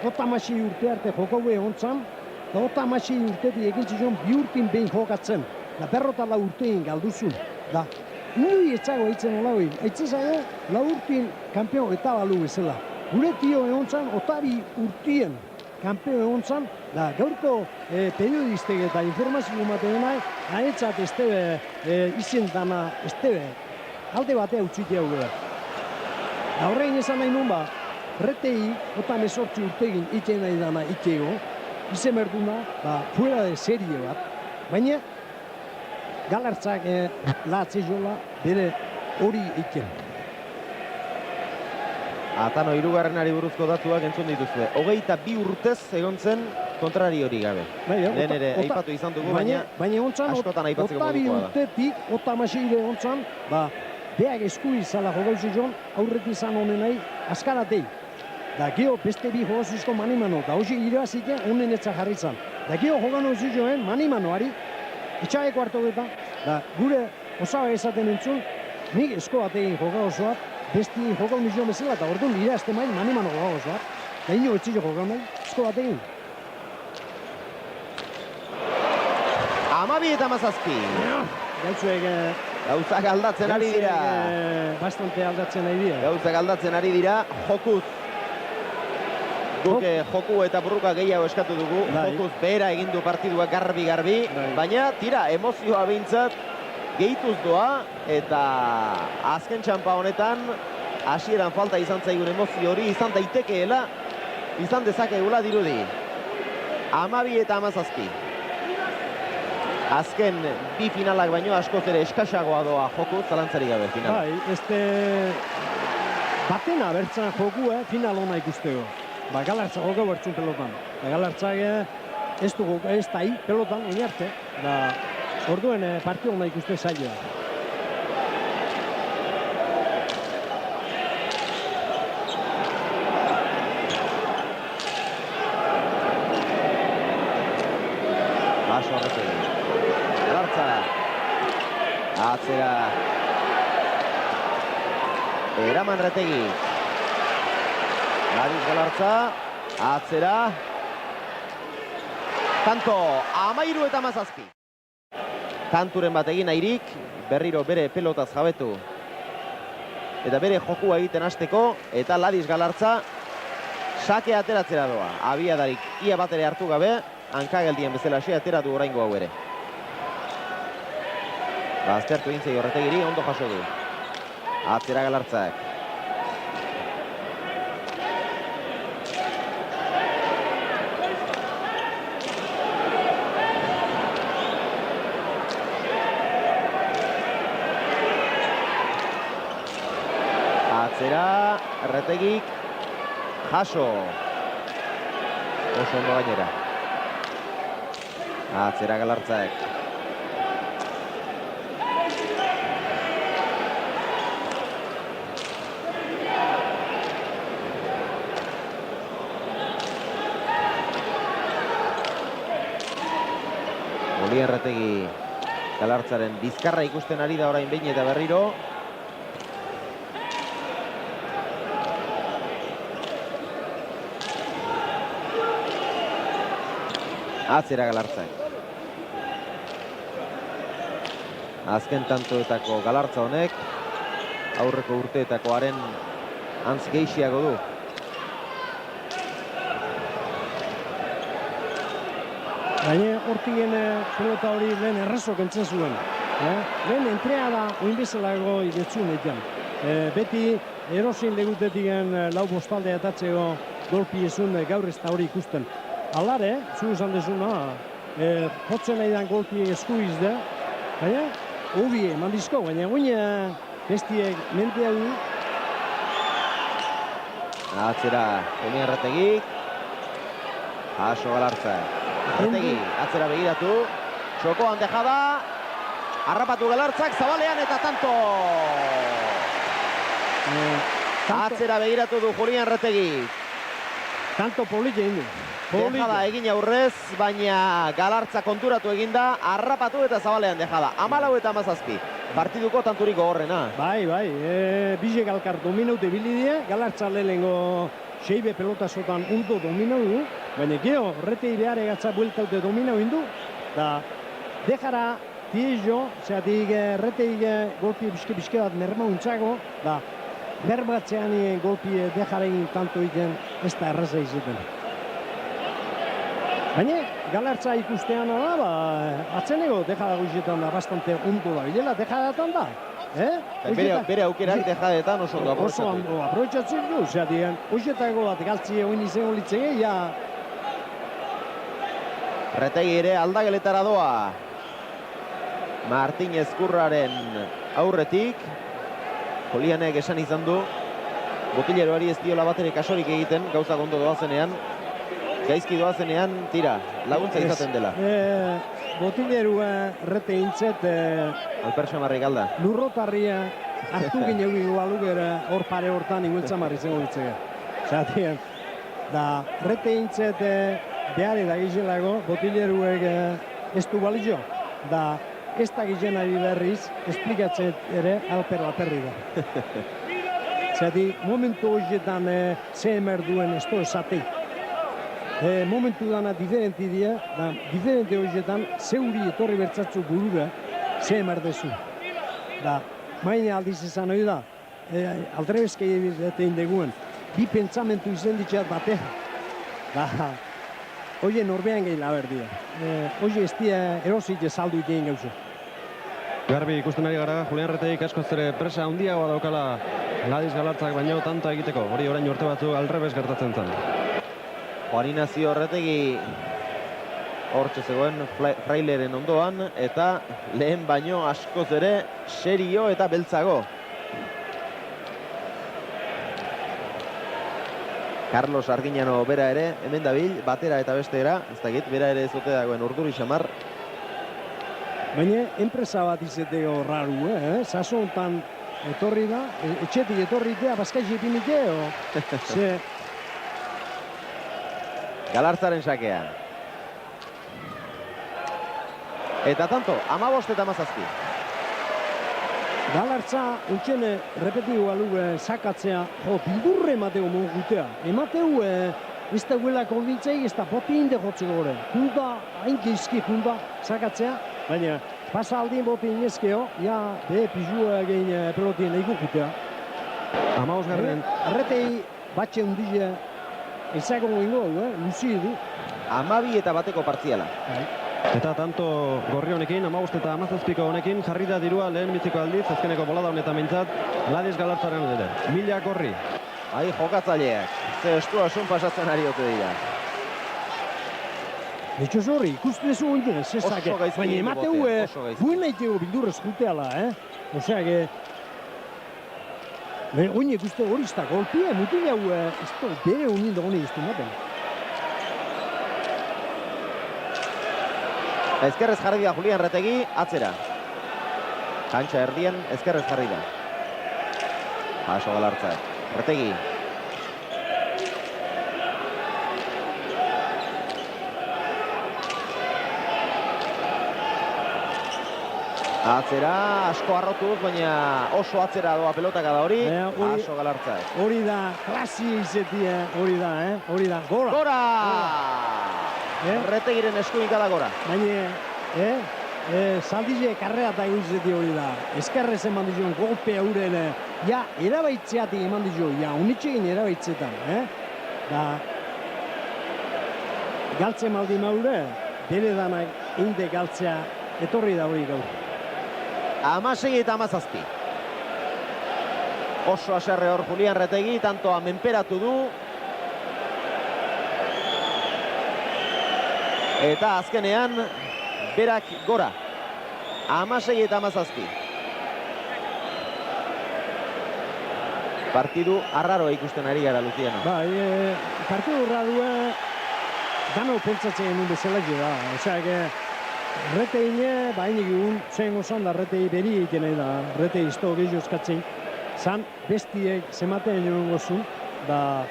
36 urte arte jokaue hontzan, da 36 urtetik egin zion bi urtin behin jokatzen. Da, berrotala urtegin galduzun. Da, nui etzago eitzen olagoi, eitzen zago, lau urtin kampion eta balu bezala. Gure tio hontzan, otabi urtien kanpeo egon zan, da gaurko periodistek eta informazio ematen nahi, haetzat ez tebe izen dana, ez tebe alde batea utzite hau behar. Da horrein esan nahi nun ba, retei, otan esortzi urtegin ite nahi dana itego, izen berduna, ba, fuera de serie bat, baina Galartzak latze jola bere hori iken. Atano hirugarrenari buruzko datuak entzun dituzue. 22 urtez egon zen kontrari hori gabe. Lehen ere aipatu izan dugu, baina askotan aipatzeko modukoa da. Urtetik, 36 egon zan, ba, beak esku izala jogauzi joan, aurretik izan honen nahi, askaratei. Da geho beste bi jogazuzko manimano, da hozi iraziken honen etza jarri zan. Da geho jogano joen manimanoari, itxaeko hartu eta, da gure osaba esaten entzun, nik esko batekin jogau osoat, besti jogau nizio bezala, eta orduan irazte main manimano jogau osoat. Da ino etxillo jogau nahi, esko batekin. 12 eta 17. Gaitzuek... Gauzak aldatzen ari dira. Bastante aldatzen ari dira. Gauzak aldatzen ari dira, jokuz. Guk joku eta burruka gehiago eskatu dugu, jokuz behera egin du partidua garbi-garbi, baina tira, emozioa behintzat gehituz doa, eta azken txampa honetan, hasieran falta izan zaigun emozio hori, izan daitekeela, izan dezakegula dirudi. 12 eta 17. Azken bi finalak baino askoz ere eskasagoa doa joku, zalantzari gabe final. Batena bertzen joku, final hona ikusteko. Ba, Galartzak joko bertzun pelotan. Ba, Galartzak ez da pelotan, oin arte. Da, orduen partio hona ikuste zaila. Baso horretzen. Galartza. Atzera. Eraman Retegi. Ladiz Galartza, atzera. Tanto, 13 eta 17. Tanturen bat egin nahirik, berriro bere pelotaz jabetu. Eta bere jokua egiten hasteko, eta Ladiz Galartza sake ateratzera doa. Abiadarik ia bat ere hartu gabe, hankageldien bezala xe ateratu oraingo hau ere. Aztertu egin zei Retegiri, ondo jaso du. Atzera Galartzak. Atzera, Retegik, jaso. Oso ondo gainera. Atzera Galartzak. Olien Retegi Galartzaren bizkarra ikusten ari da orain behin eta berriro. Atzera Galartzak. Azken tantoetako Galartza honek aurreko urteetakoaren antz gehiago du. Baina hortigen pelota hori lehen errazo kentzen zuen. Lehen entrea da oinbezelago idetzun egin. Beti erosin legutetik lau bostalde atatzeko golpi ezun gaur ez da hori ikusten. Alare, zu esan dezuna, jotzen nahi dan golpi eskuiz da, baina hobi mandizko, baina guina bestiek mentea du. Atzera, Olien Retegik, jaso Galartzak. Retegi, atzera begiratu, txokoan dejada, harrapatu Galartzak, zabalean eta tanto! Atzera begiratu du Julian Retegi. Tanto polit egin du. Dejada egin aurrez, baina Galartza konturatu eginda, harrapatu eta zabalean dejada. 14 eta 17. Partiduko tanturik gogorrena. Bai, Bile Galkar dominaute bilidea, Galartza lehengo seibe pelotazotan undo dominau du, baina geho, Retegi behar egatza bueltaute dominau indu, da dejara tiezo, zeatik Retegi golpi biske bat mermauntzago, da berbatzean golpi dejarein tanto egin ez da erraza izaten. Baina, Galartza ikustean da, atzeneko dejadagoizetan da bastante ondo da bilela, dejadatan da. Bere aukerak dejadetan oso ondo oso ondo aprobetxatzen du, zeatien, hoxetako bat galtzie oin izango litzege, ja... Retegi ere aldageletara doa. Martínez Kurraren aurretik. Julianek esan izan du, botileroari ez diola batere kasorik egiten, gauza ondo doazenean. Gaizki doazenean, tira, laguntza izaten dela. Botilerua rete intzet... Alper Xamarrik alda. Lurrotarria hartu ginen balugera hor pare hortan ingueltzamarri zengo ditzega. Zatien, da rete intzet behar edagizelago botileruek ez du balizio. Da ez da gizien ari berriz, esplikatzen ere Alper Laperri da. Zati, momentu horietan zehemer duen ez du esatei. Momentu dana diferenti dira, da diferente horietan zeuri etorri bertzatzu burura zehemer dezu. Da, maine aldiz esan hori da, aldrebezkei egin deguen, bi pentsamentu izan ditxat batean. Da, hoie norbean gehi laberdia. Hoie ez dira erosik saldu egin gauzu. Garbi ikusten ari gara, Julian Reteik askoz ere presa handiagoa daukala Ladiz Galartzak baino tanta egiteko. Hori orain urte batzu aldrebes gertatzen zen. Juan Ignacio Retegi hortxe zegoen Fraileren ondoan, eta lehen baino askoz ere serio eta beltzago. Carlos Arguiñano bera ere, hemen dabil, batera eta bestera, ez dakit, bera ere ez ote dagoen Urduri Xamar. Baina, enpresa bat izeteko raru, Saso hontan etorri da, etxetik etorri da, bazkaixi epinike, ze... Galartzaren sakea. Eta tanto, 15 eta 17. Galartza, utxene, repetigo alu sakatzea, bildurre emateko mogutea. Emateu, ez da huela konbintzei, ez da botin de jotzeko gore. Punta, hain geizki punta sakatzea, baina pasa aldien botin ezkeo, ja, pizua egin pelotien eiku gutea. 15 garren. Arretei batxe hundile, ezako ingo du, luzi du. 12 eta bateko partziala. Eta tanto gorri honekin, 15 eta 17ko honekin, jarri da dirua lehen biziko aldiz, azkeneko bolada honetan mintzat, Ladiz Galartzaren ere. 1000 gorri. Ai, jokatzaileak. Ze estua esun pasatzen ari ote dira. Etxo zorri, ikusten zu ondien, zezake. Baina emateu, buen naiteo bildurrez juteala, Osea, que... Oine ikuste hori izta, golpia, mutin hau, bere unien dago nahi iztu maten. Ezkerrez jarri da Julian Retegi, atzera. Kantxa erdien, ezkerrez jarri da. Paso Galartza. Retegi. Atzera, asko harrotuz, baina oso atzera doa pelotaka da hori. Paso Galartza. Hori da, klasi izetia, hori da, gora! Gora! Retegiren eskuinka da gora. Baina, Saldize karrera eta egizetik hori da. Eskerrez eman dizuen golpe hauren, ja, erabaitzeatik eman dizuen, ja, unitxegin erabaitzetan, Da, galtze maldi maure, bere danak inde galtzea etorri da hori gau. 16 eta 17. Oso aserre hor Julian Retegi, tantoa menperatu du. Eta azkenean, berak gora. 16 eta 17. Partidu arraroa ikusten ari gara, Luciano. Bai, partidu arraroa dano pentsatzen genuen bezala da. Osea, que Reteine, bainik egun, zen osan da Retei beri egiten da, Retei izto gehiago eskatzen. Zan, bestiek zematen joan gozun, da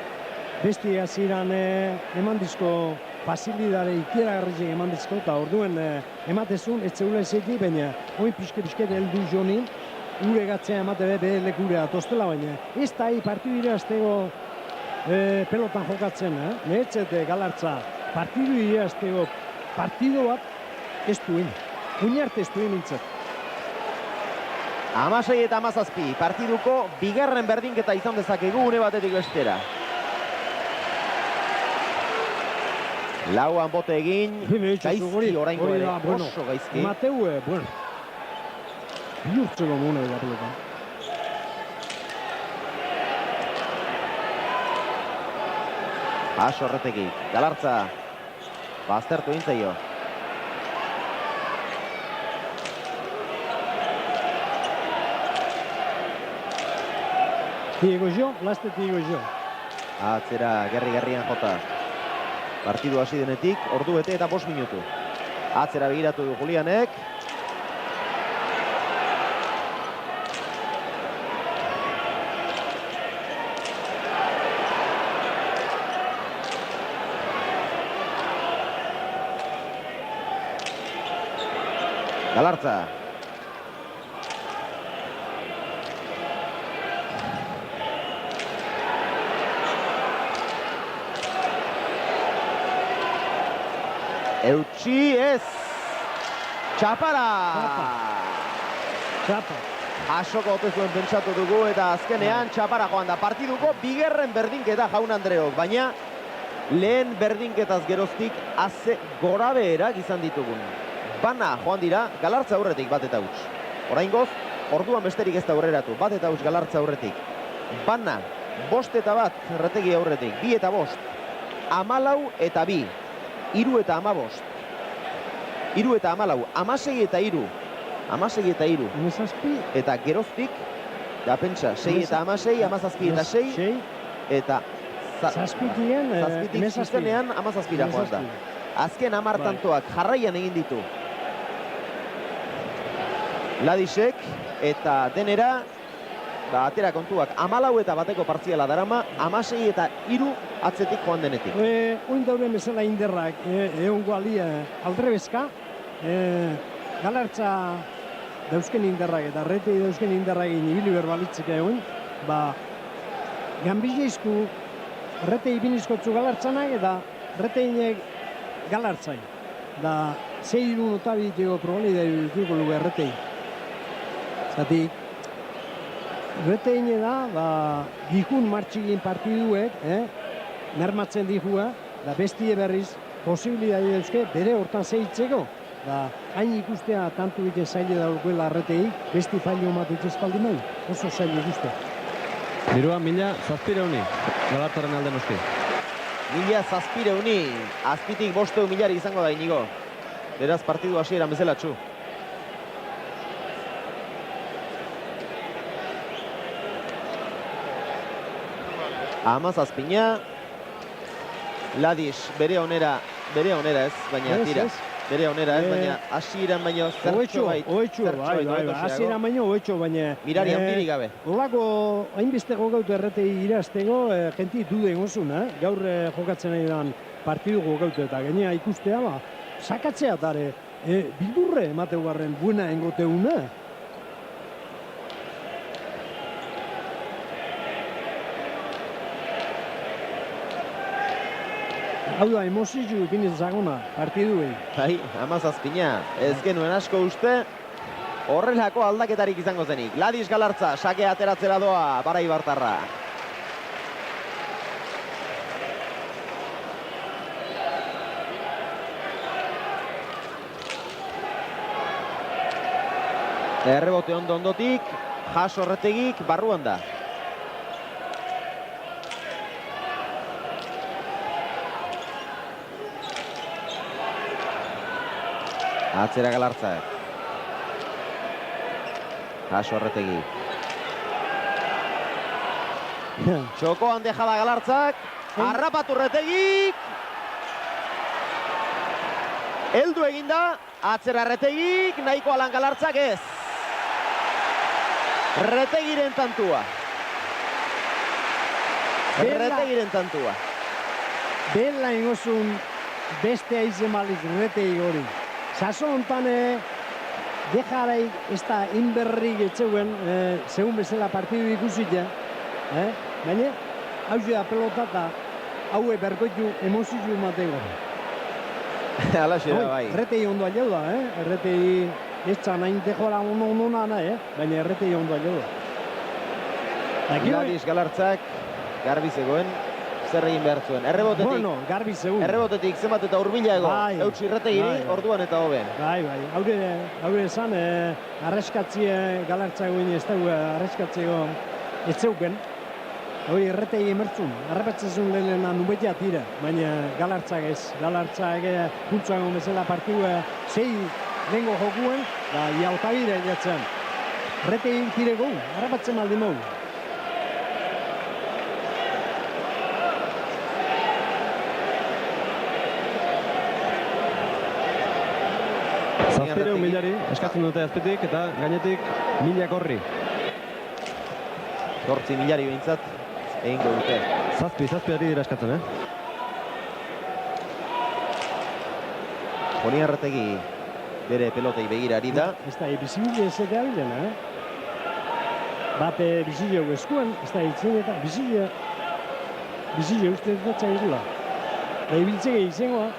bestiek aziran eman dizko pasilidare ikeragarritzen eman dizko, eta orduen ematezun, ez zeula ezeki, baina oin pixke-pixket heldu jonin, ure gatzea emate bere lekurea tostela, baina ez da partidu iraztego pelotan jokatzen, Nehetzete Galartza partidu iraztego partidu bat ez duen, uinarte ez duen mintzat. 16 eta 17, partiduko bigarren berdinketa izan dezakegu une batetik bestera. Lauan bote egin, gaizki oraingo ere, oso gaizki. Mateu, bueno, bihurtzeko mone da pelota. Aso Erretegik, Galartza, baztertu intzaio. Diego Jo, laste Diego Jo. Atzera, gerri-gerrian jota. Partidu hasi denetik, ordu bete eta 5 minutu. Atzera begiratu du Julianek. Galartza. Eutxi ez. Txapara! Txapa. Asoko ote zuen pentsatu dugu eta azkenean txapara joan da. Partiduko bigarren berdinketa Jaun Andreok, baina lehen berdinketaz geroztik haze gorabeherak izan ditugun. Bana joan dira, Galartza aurretik bat eta huts. Oraingoz, orduan besterik ez da aurreratu, bat eta huts Galartza aurretik. Bana, 5 eta 1 Erretegi aurretik, 2 eta 5, 14 eta 2, 3 eta 15, 3 eta 14, 16 eta 3, 16 eta 3, Hemezazpi. eta geroztik, da pentsa, 6 eta 16, 17 eta 6, eta Zazpitian, zazpitik zuzenean 17 joan da. Azken 10 tantoak jarraian egin ditu Ladisek, eta denera, atera kontuak, 14 eta bateko partziala darama, 16 eta 3 atzetik joan denetik. Oin dauden bezala inderrak, egongo alia aldrebezka, Galartza dauzken inderrak eta Erretegi dauzken inderrakin ibili berbalitzik egon, Ganbileizku Erretegi binizkotzu Galartzanak eta Erreteginek Galartzai. Da, 6-1 notabiteko probali da dituko lugu Erretegi. Zatik, Erretegine da, gihun martxigin partiduek, mermatzen dihua, da bestie berriz, posibilidade dauzke, bere hortan zehitzeko. Da, hain ikustea tantu egiten zaile daukuela Erretegi, besti failo matut espaldi mai, oso zaile ikuste. Dirua 1.700 Galartzaren alde noski. 1.700, azpitik 500.000 izango da Inigo. Beraz partidu hasieran bezala txu. Amazazpina, Ladis bere onera ez, baina tira. Bere onera ez, baina hasieran baino zertxo bait. Hasieran baino oetxo, baina... Mirari handirik gabe. Olako, hainbeste jokautu Erretegi irazteko, jenti duden osun, gaur jokatzen nahi dan partidu jokautu eta gainea ikustea, sakatzea dare, bildurre emateu garren buena engoteuna. Hau da, emozizu ipiniz zagona, partiduei. Bai, Amazazpina, ez genuen asko uste, horrelako aldaketarik izango zenik. Ladis Galartza, sake ateratzera doa, Barai Bartarra. Errebote ondotik, jaso Erretegik, barruan da. Atzera Galartza. Jaso Erretegi. Txokoan dejada Galartzak. Harrapatu Erretegik. Heldu eginda. Atzera Erretegik. Nahiko alan Galartzak ez. Erretegiren tantua. Erretegiren tantua. Bela ingozun beste aizen baliz Erretegi hori. Saso hontan dejaraik ez da inberrik etzeuen, segun bezala partidu ikusita, baina hau da pelota eta haue berkoitu emozizu matego. Alaxe da, bai. Erretegi ondo aljau da, Erretegi ez txan hain dejora onona, baina Erretegi ondo aljau da. Ladis Galartzak garbi zegoen, zer egin behar zuen. Bueno, garbi zegoen. Errebotetik zenbat eta hurbilago Bai. eutsi Erretegiri, orduan eta hoben. Bai, haure esan, arreskatzie galartzagoen ez dugu arreskatzeko ez zeuken. Hori Erretegi emertzun, arrepatzezun lehena nubetia tira, baina galartzak ez. Galartzak pultzuan bezala partidua 6 lengo jokuen, da jautabire jatzen. Erretegi tire gau, arrepatzen maldi mau. Zazpireun milari eskatzen dute azpitik eta gainetik 1000 korri. 8 milari behintzat egingo dute. Zazpi ari dira eskatzen, Julian Erretegi bere pelotei begira ari da. Ez da, bizibile ez eta bilena, Bate bizileo eskuan, ez da, itzen eta bizileo uste dut zaigula. Da, ibiltzege izangoa.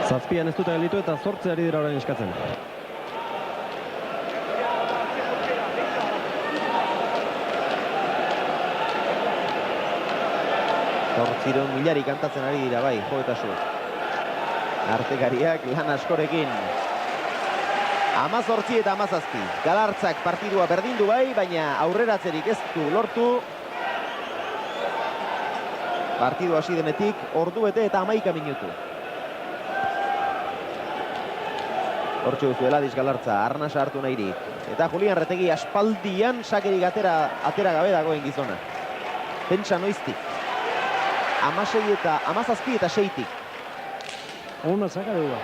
Zazpian ez dute gelitu eta 8 ari dira orain eskatzen. Zortziron milari kantatzen ari dira bai, jo eta zu. Artekariak lan askorekin. 18 eta 17. Galartzak partidua berdindu bai, baina aurreratzerik ez du lortu. Partidu hasi denetik, ordu bete eta 11 minutu. Hortxe duzu Eladiz Galartza, arnasa hartu nahirik. Eta Julian Erretegi aspaldian sakerik atera gabe dagoen gizona. Pentsa noiztik. 16 eta 17 eta 6tik. Ona zaka dugu.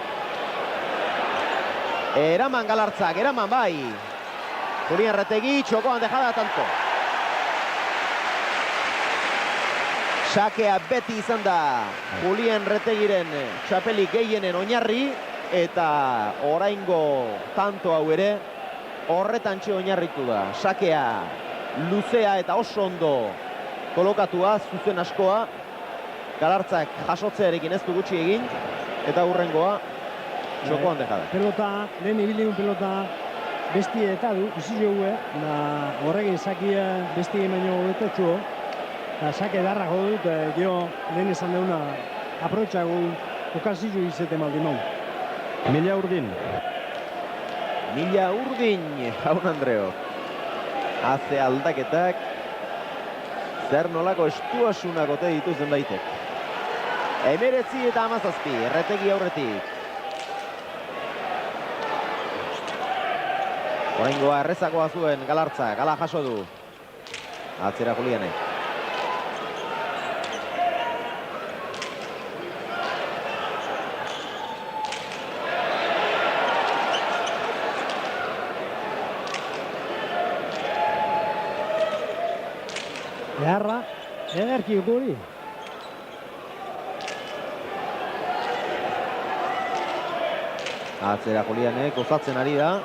Eraman Galartzak, eraman bai. Julian Erretegi, txokoan dejada tanto. Sakea beti izan da Julian Erretegiren txapelik gehienen oinarri. Eta oraingo tanto hau ere horretantxe oinarritu da. Sakea luzea eta oso ondo kolokatua, zuzen askoa. Galartzak jasotzearekin ez du gutxi egin. Eta hurrengoa txokoan dejada. Pelota, lehen ibiligun pelota bestie eta du, bizi jogue. Horregin sakia bestie baino betetxo. Eta sake darra dut, gero lehen esan deuna aprotxago okazio izete maldi mau. Mila urdin. Mila urdin, jaun Andreo. Haze aldaketak. Zer nolako estuasunak ote dituzen baitek. 19 eta 17, Erretegi aurretik. Oraingoa errezakoa zuen Galartza, gala jaso du. Atzera Julianek. Beharra, ederki guri. Atzera Julianek, gozatzen ari da.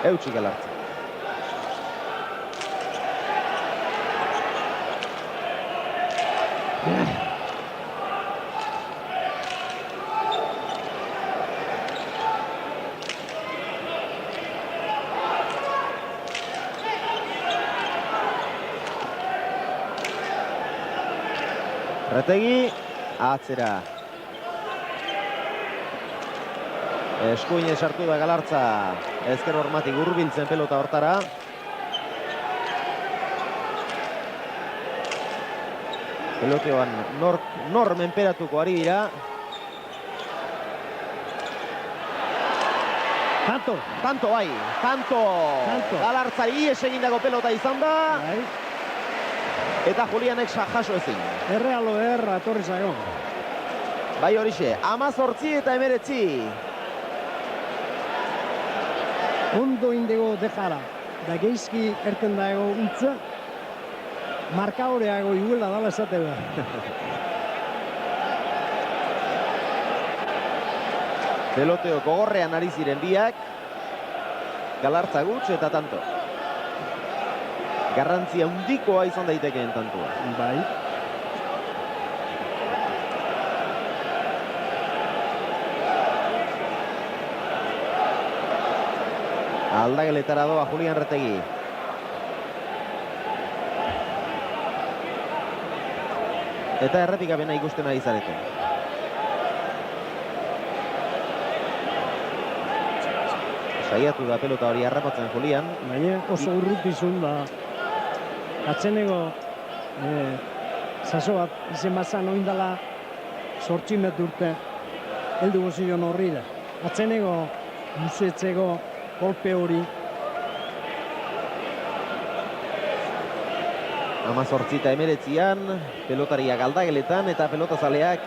Eutsi Galartza. Erretegi, atzera. Eskuine sartu da Galartza, ezker hormatik hurbiltzen pelota hortara. Peloteoan nor menperatuko ari dira. Tanto bai, tanto. Galartzari ies egindako pelota izan da. Bai. Eta Julianek jaso ezin. Errealo atorri zago. Bai horixe, 18 eta 19. Ondo indego dejara. Da geizki erten dago utza. Markaoreago iguela dala esate da. Peloteo gogorrean ari ziren biak. Galartza gutx eta tanto. Garrantzia handikoa izan daitekeen tantua. Bai. Aldageletara doa Julian Erretegi. Eta errepikapena ikusten ari zarete. Saiatu da pelota hori harrapatzen Julian. Baina oso urrutizun da. Atzenego saso bat izen bazan oindala 8 urte heldu gozion horri da. Atzenego luzetzeko kolpe hori. 18-19an pelotariak aldageletan eta pelotazaleak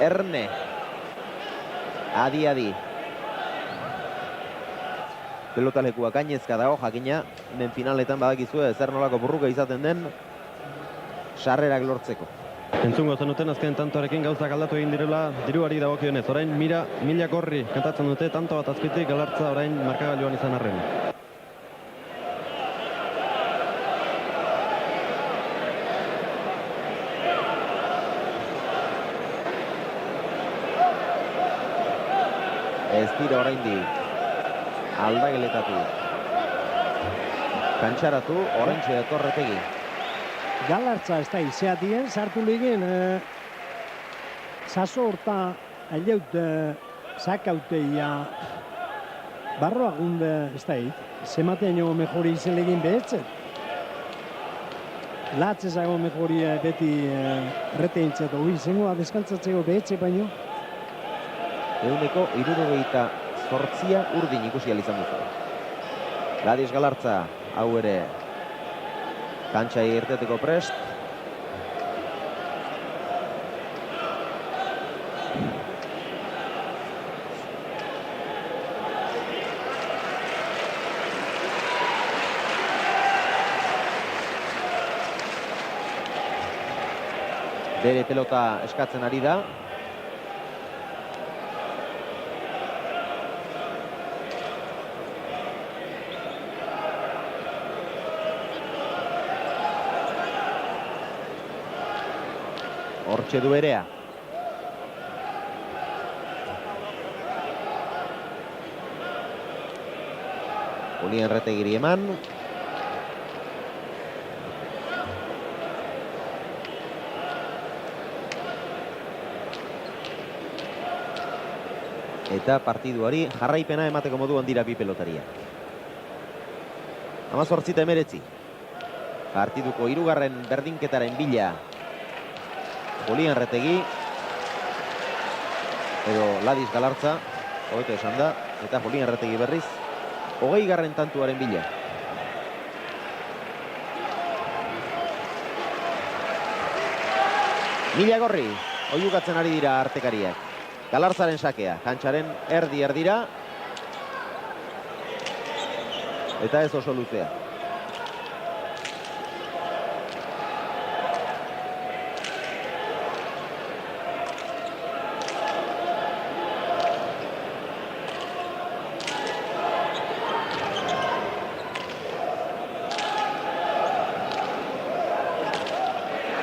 Erne. Adi. Pelotalekuak gainezka dago jakina, hemen finaletan badakizue zer nolako burruka izaten den sarrerak lortzeko. Entzungo zenuten azken tantoarekin gauzak aldatu egin direla diruari dagokionez. Orain mila korri kantatzen dute, tanto bat azpitik Galartza orain markagailuan izan arren. Ez dira oraindik aldageletatik kantxaratu, oraintxe dator Retegi. Galartza ez da izeatien, sartu ligin saso horta aileut sakauteia barroa gunde ez da zemateaino mejori izen ligin behetzen. Latzezago mejori beti reteintzat hori zengoa deskantzatzeko behetze baino. 78 urdin ikusi izan duzu. Ladis Galartza, hau ere kantxa irteteko prest. Bere pelota eskatzen ari da. Hortxe du Berea. Julian Retegiri eman. Eta partiduari jarraipena emateko moduan dira bi pelotaria. 18-19. Partiduko 3. berdinketaren bila. Julian Retegi edo Ladis Galartza, hobeto esan da, eta Julian Retegi berriz 20. tantuaren bila. Mila gorri, oiukatzen ari dira artekariak. Galartzaren sakea, kantxaren erdira, eta ez oso luzea.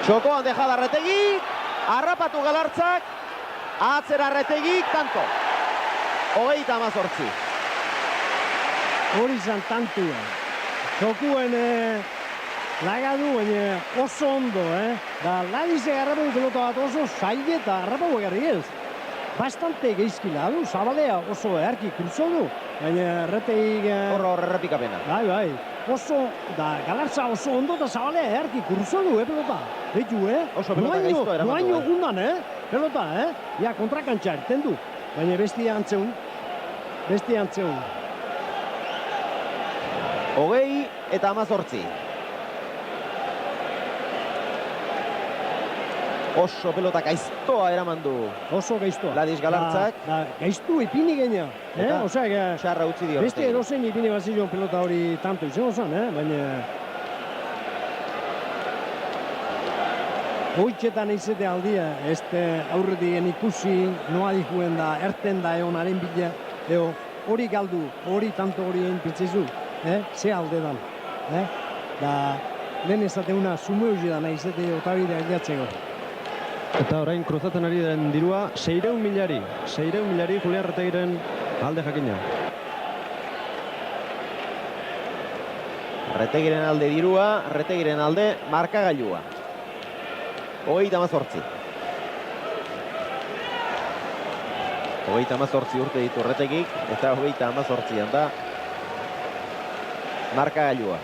Txokoan dejada Retegi, harrapatu Galartzak, atzera Retegi, tanto. 30-18. Hori izan tantua. Txokuen lagadu, baina oso ondo, Da, Ladisek harrapatu pelota bat oso zaila eta harrapatu egarri ez. Bastante geizkila du, Zabalea oso eharki kruzo du, baina Retegi... Hor errepikapena. Bai. Oso, da, Galartza oso ondo eta Zabalea eharki kruzo du, pelota. Beitu, Oso pelota gaizto eramatu. Noaino gundan, pelota, Ja, kontrakantxa erten du. Baina bestia antzeun. 20 eta 18. Oso pelota gaiztoa eraman du. Oso gaiztoa. Ladis Galartzak. Gaiztu ipini geina. Osea, txarra utzi dio. beste edozein ipini bazilon pelota hori tanto izango zen, baina... Hoitxetan izete aldia, ez aurretien ikusi, noa dihuen da, erten da egonaren bila, hori galdu, hori tanto hori egin pitzizu, ze alde dan. Da, lehen ezateuna sume hori da nahi izete otabidea gilatzeko. Eta orain kruzatzen ari den dirua 600.000. 600.000 Julian Retegiren alde jakina. Retegiren alde dirua, Retegiren alde markagailua. 38. 38 urte ditu Erretegik, eta 38an da markagailua.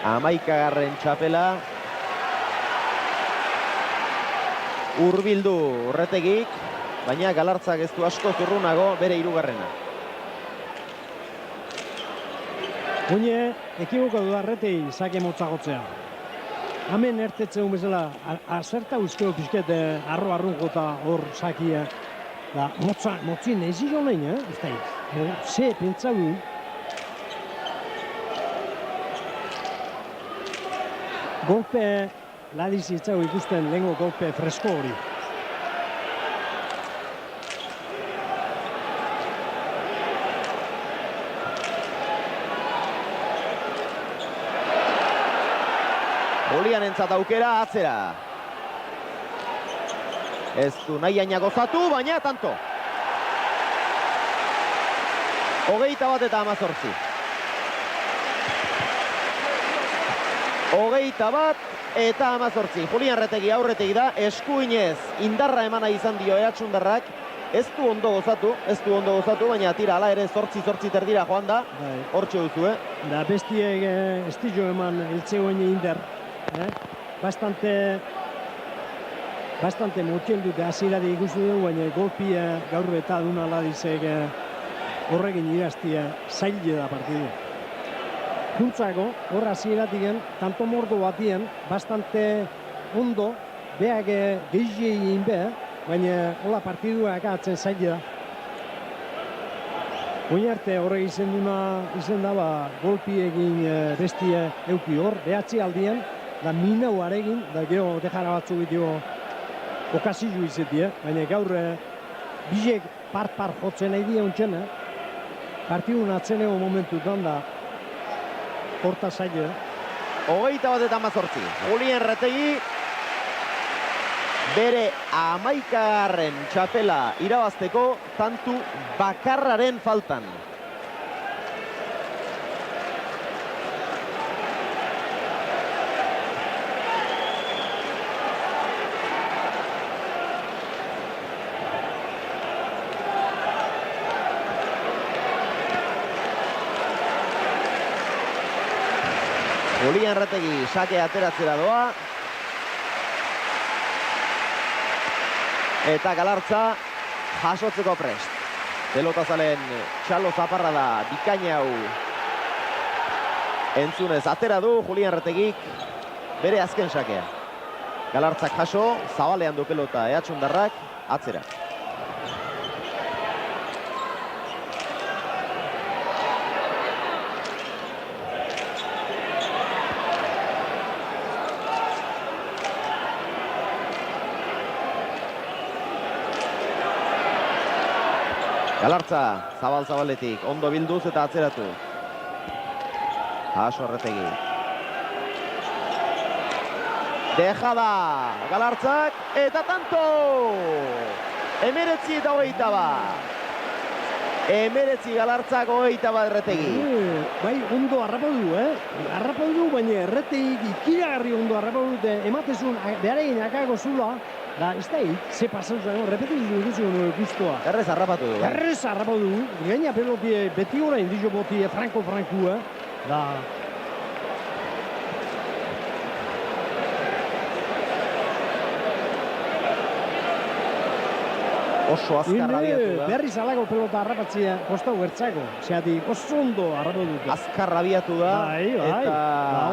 11. txapela. Hurbildu Erretegik, baina Galartzak ez du asko zurrunago bere 3. Oine, ekibokatu da Erretegi sake motzagotzea. Hemen ertetzen bezala, azerta uskeo pixket arro jota hor sakia. Da, motzin ez izo nahin, ez da iz. Ze, pentsau du. Golpe, ladiz itzau ikusten lehenko golpe fresko hori. Julian entzat aukera, atzera. Ez du nahi aina gozatu, baina tanto. 21 eta 18. 21 eta 18. Julian Erretegi aurretegi da, eskuinez indarra emana izan dio Eratsundarrak. Ez du ondo gozatu, baina tira ala ere 8 terdira joan da. Hortxe duzu, Da bestiek estillo eman eltzegoen indar. Bastante motien dute hasierari ikustu dugu, baina golpi gaur eta duna ladizek horrekin iraztia zaile da partidu. Kuntzako, hor hasieratik tanto mordo batien, bastante ondo, beak gehiagin egin be, baina hola partidua akatzen zaile da. Oinarte horrek izen daba golpi egin bestie euki hor, behatzi aldien, da minau aregin, da gero dejara batzu bitio okazio izetie, baina gaur bizek part jotzen nahi die ontsen, partidun atzeneko momentutan da horta zaila. 21 eta 18. Julian Erretegi bere 11. txapela irabazteko tantu bakarraren faltan. Julian Erretegi sake ateratzera doa. Eta Galartza jasotzeko prest. Pelotazalen txalo zaparra da bikaina hau entzunez atera du Julian Erretegik bere azken sakea. Galartzak jaso, zabalean du pelota Eratsundarrak atzera. Galartza, zabaletik, ondo bilduz eta atzeratu. Jaso Erretegi. Dejada, Galartzak, eta tanto! 19 eta 21. 19 Galartzak, 21 Erretegi. Bai, ondo harrapatu, Harrapatu, baina Erretegi ikiragarri ondo harrapatu dute, ematezun, beharein akago zula, da, ez da, ze pasau zen, repetizu ikusten guztua. Errez harrapatu du. Errez harrapatu du, gaina peloti beti orain dizo boti franko-frankua, da... Oso azkar abiatu da. Berriz alako pelota harrapatzea kostau gertzako. Zeatik oso ondo harrapatu dute. Azkar abiatu da. Bai. Eta...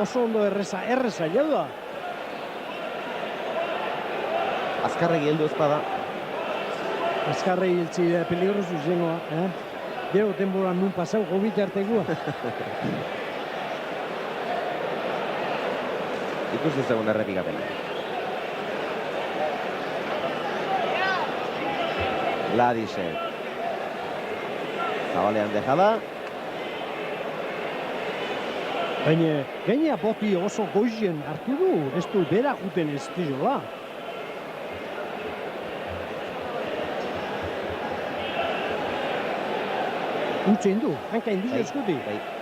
oso ondo erreza jau da. Azkarregi heldu ezpada. Azkarregi hiltzi peligrosu izangoa. Gero denbora nun pasau gobit artekua. Ikusi zegoen errepikapena. Ladisek. Zabalean dejada. Gaina boti oso goizien hartu du. Ez du bera juten ez dizola. Utzen du, hanka indizo eskuti.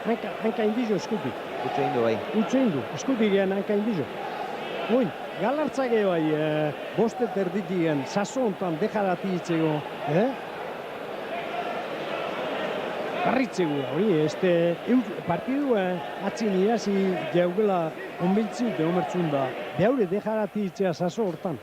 Hanka indizo eskuti. Utxe egin du bai. Utxe egin du, eskutik egan hankain dizo. Oin, galartzak bai, bostet erditik saso hontan dejarati itzego, Garritzegu da, hori, partidua atzin irazi jaugela konbentzi dute omertzun da. Behaure dejarati itzea saso hortan.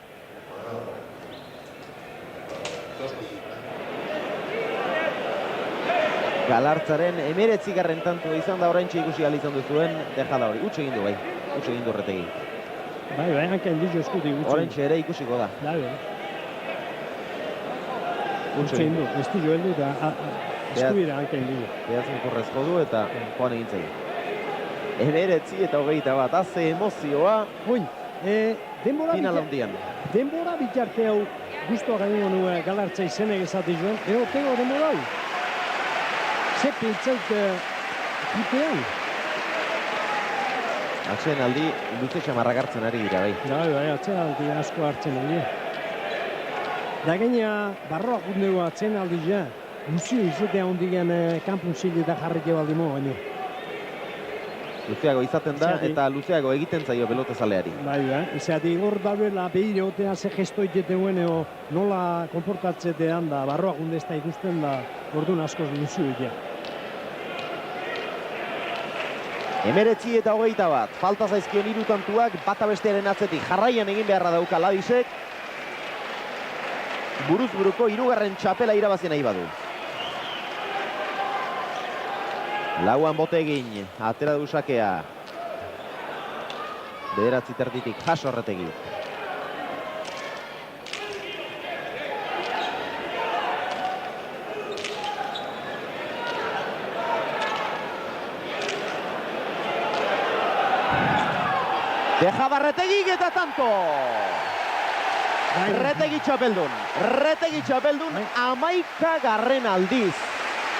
Galartzaren 19. tantua izan da oraintxe ikusi ahal izan duzuen dejada hori. Utxe egin du bai. Utxe egin du Erretegi. Bai, hankain dizo eskutik utxe. Oraintxe ere ikusiko da. Bai. Utxe egin du, ez dizo heldu eta eskubira hankain dizo. Behatzen korrezko du eta joan egin zaio. 19 eta 21, haze emozioa. Oin, Final handian. denbora bitarte hau guztua gaino nuen Galartza izenek esate joan, tego denbora hau. Ze pentsaut kipean. Atxeen aldi, luze xamarrak hartzen ari dira bai. Bai, atzen aldi asko hartzen aldi. Da gaina barroak gundego atzen aldi ja. Luzio izatea hondigen kanpun zile eta jarrike baldi mo baino. Luzeago izaten da Izatea. eta luzeago egiten zaio pelotezaleari. Bai, izatea hor dauela behire otea ze gesto egiten eo nola konportatzetean da barroak gunde ez da ikusten da orduan askoz luzio egitea. 19 eta 21, falta zaizkion 3 tantuak bata bestearen atzetik jarraian egin beharra dauka Ladisek. Buruz buruko 3. txapela irabazi nahi badu. Lauan Botegin, atera du sakea. 9 terditik jaso Erretegi. Dejaba Erretegik eta tanto! Erretegi txapeldun, 11. aldiz.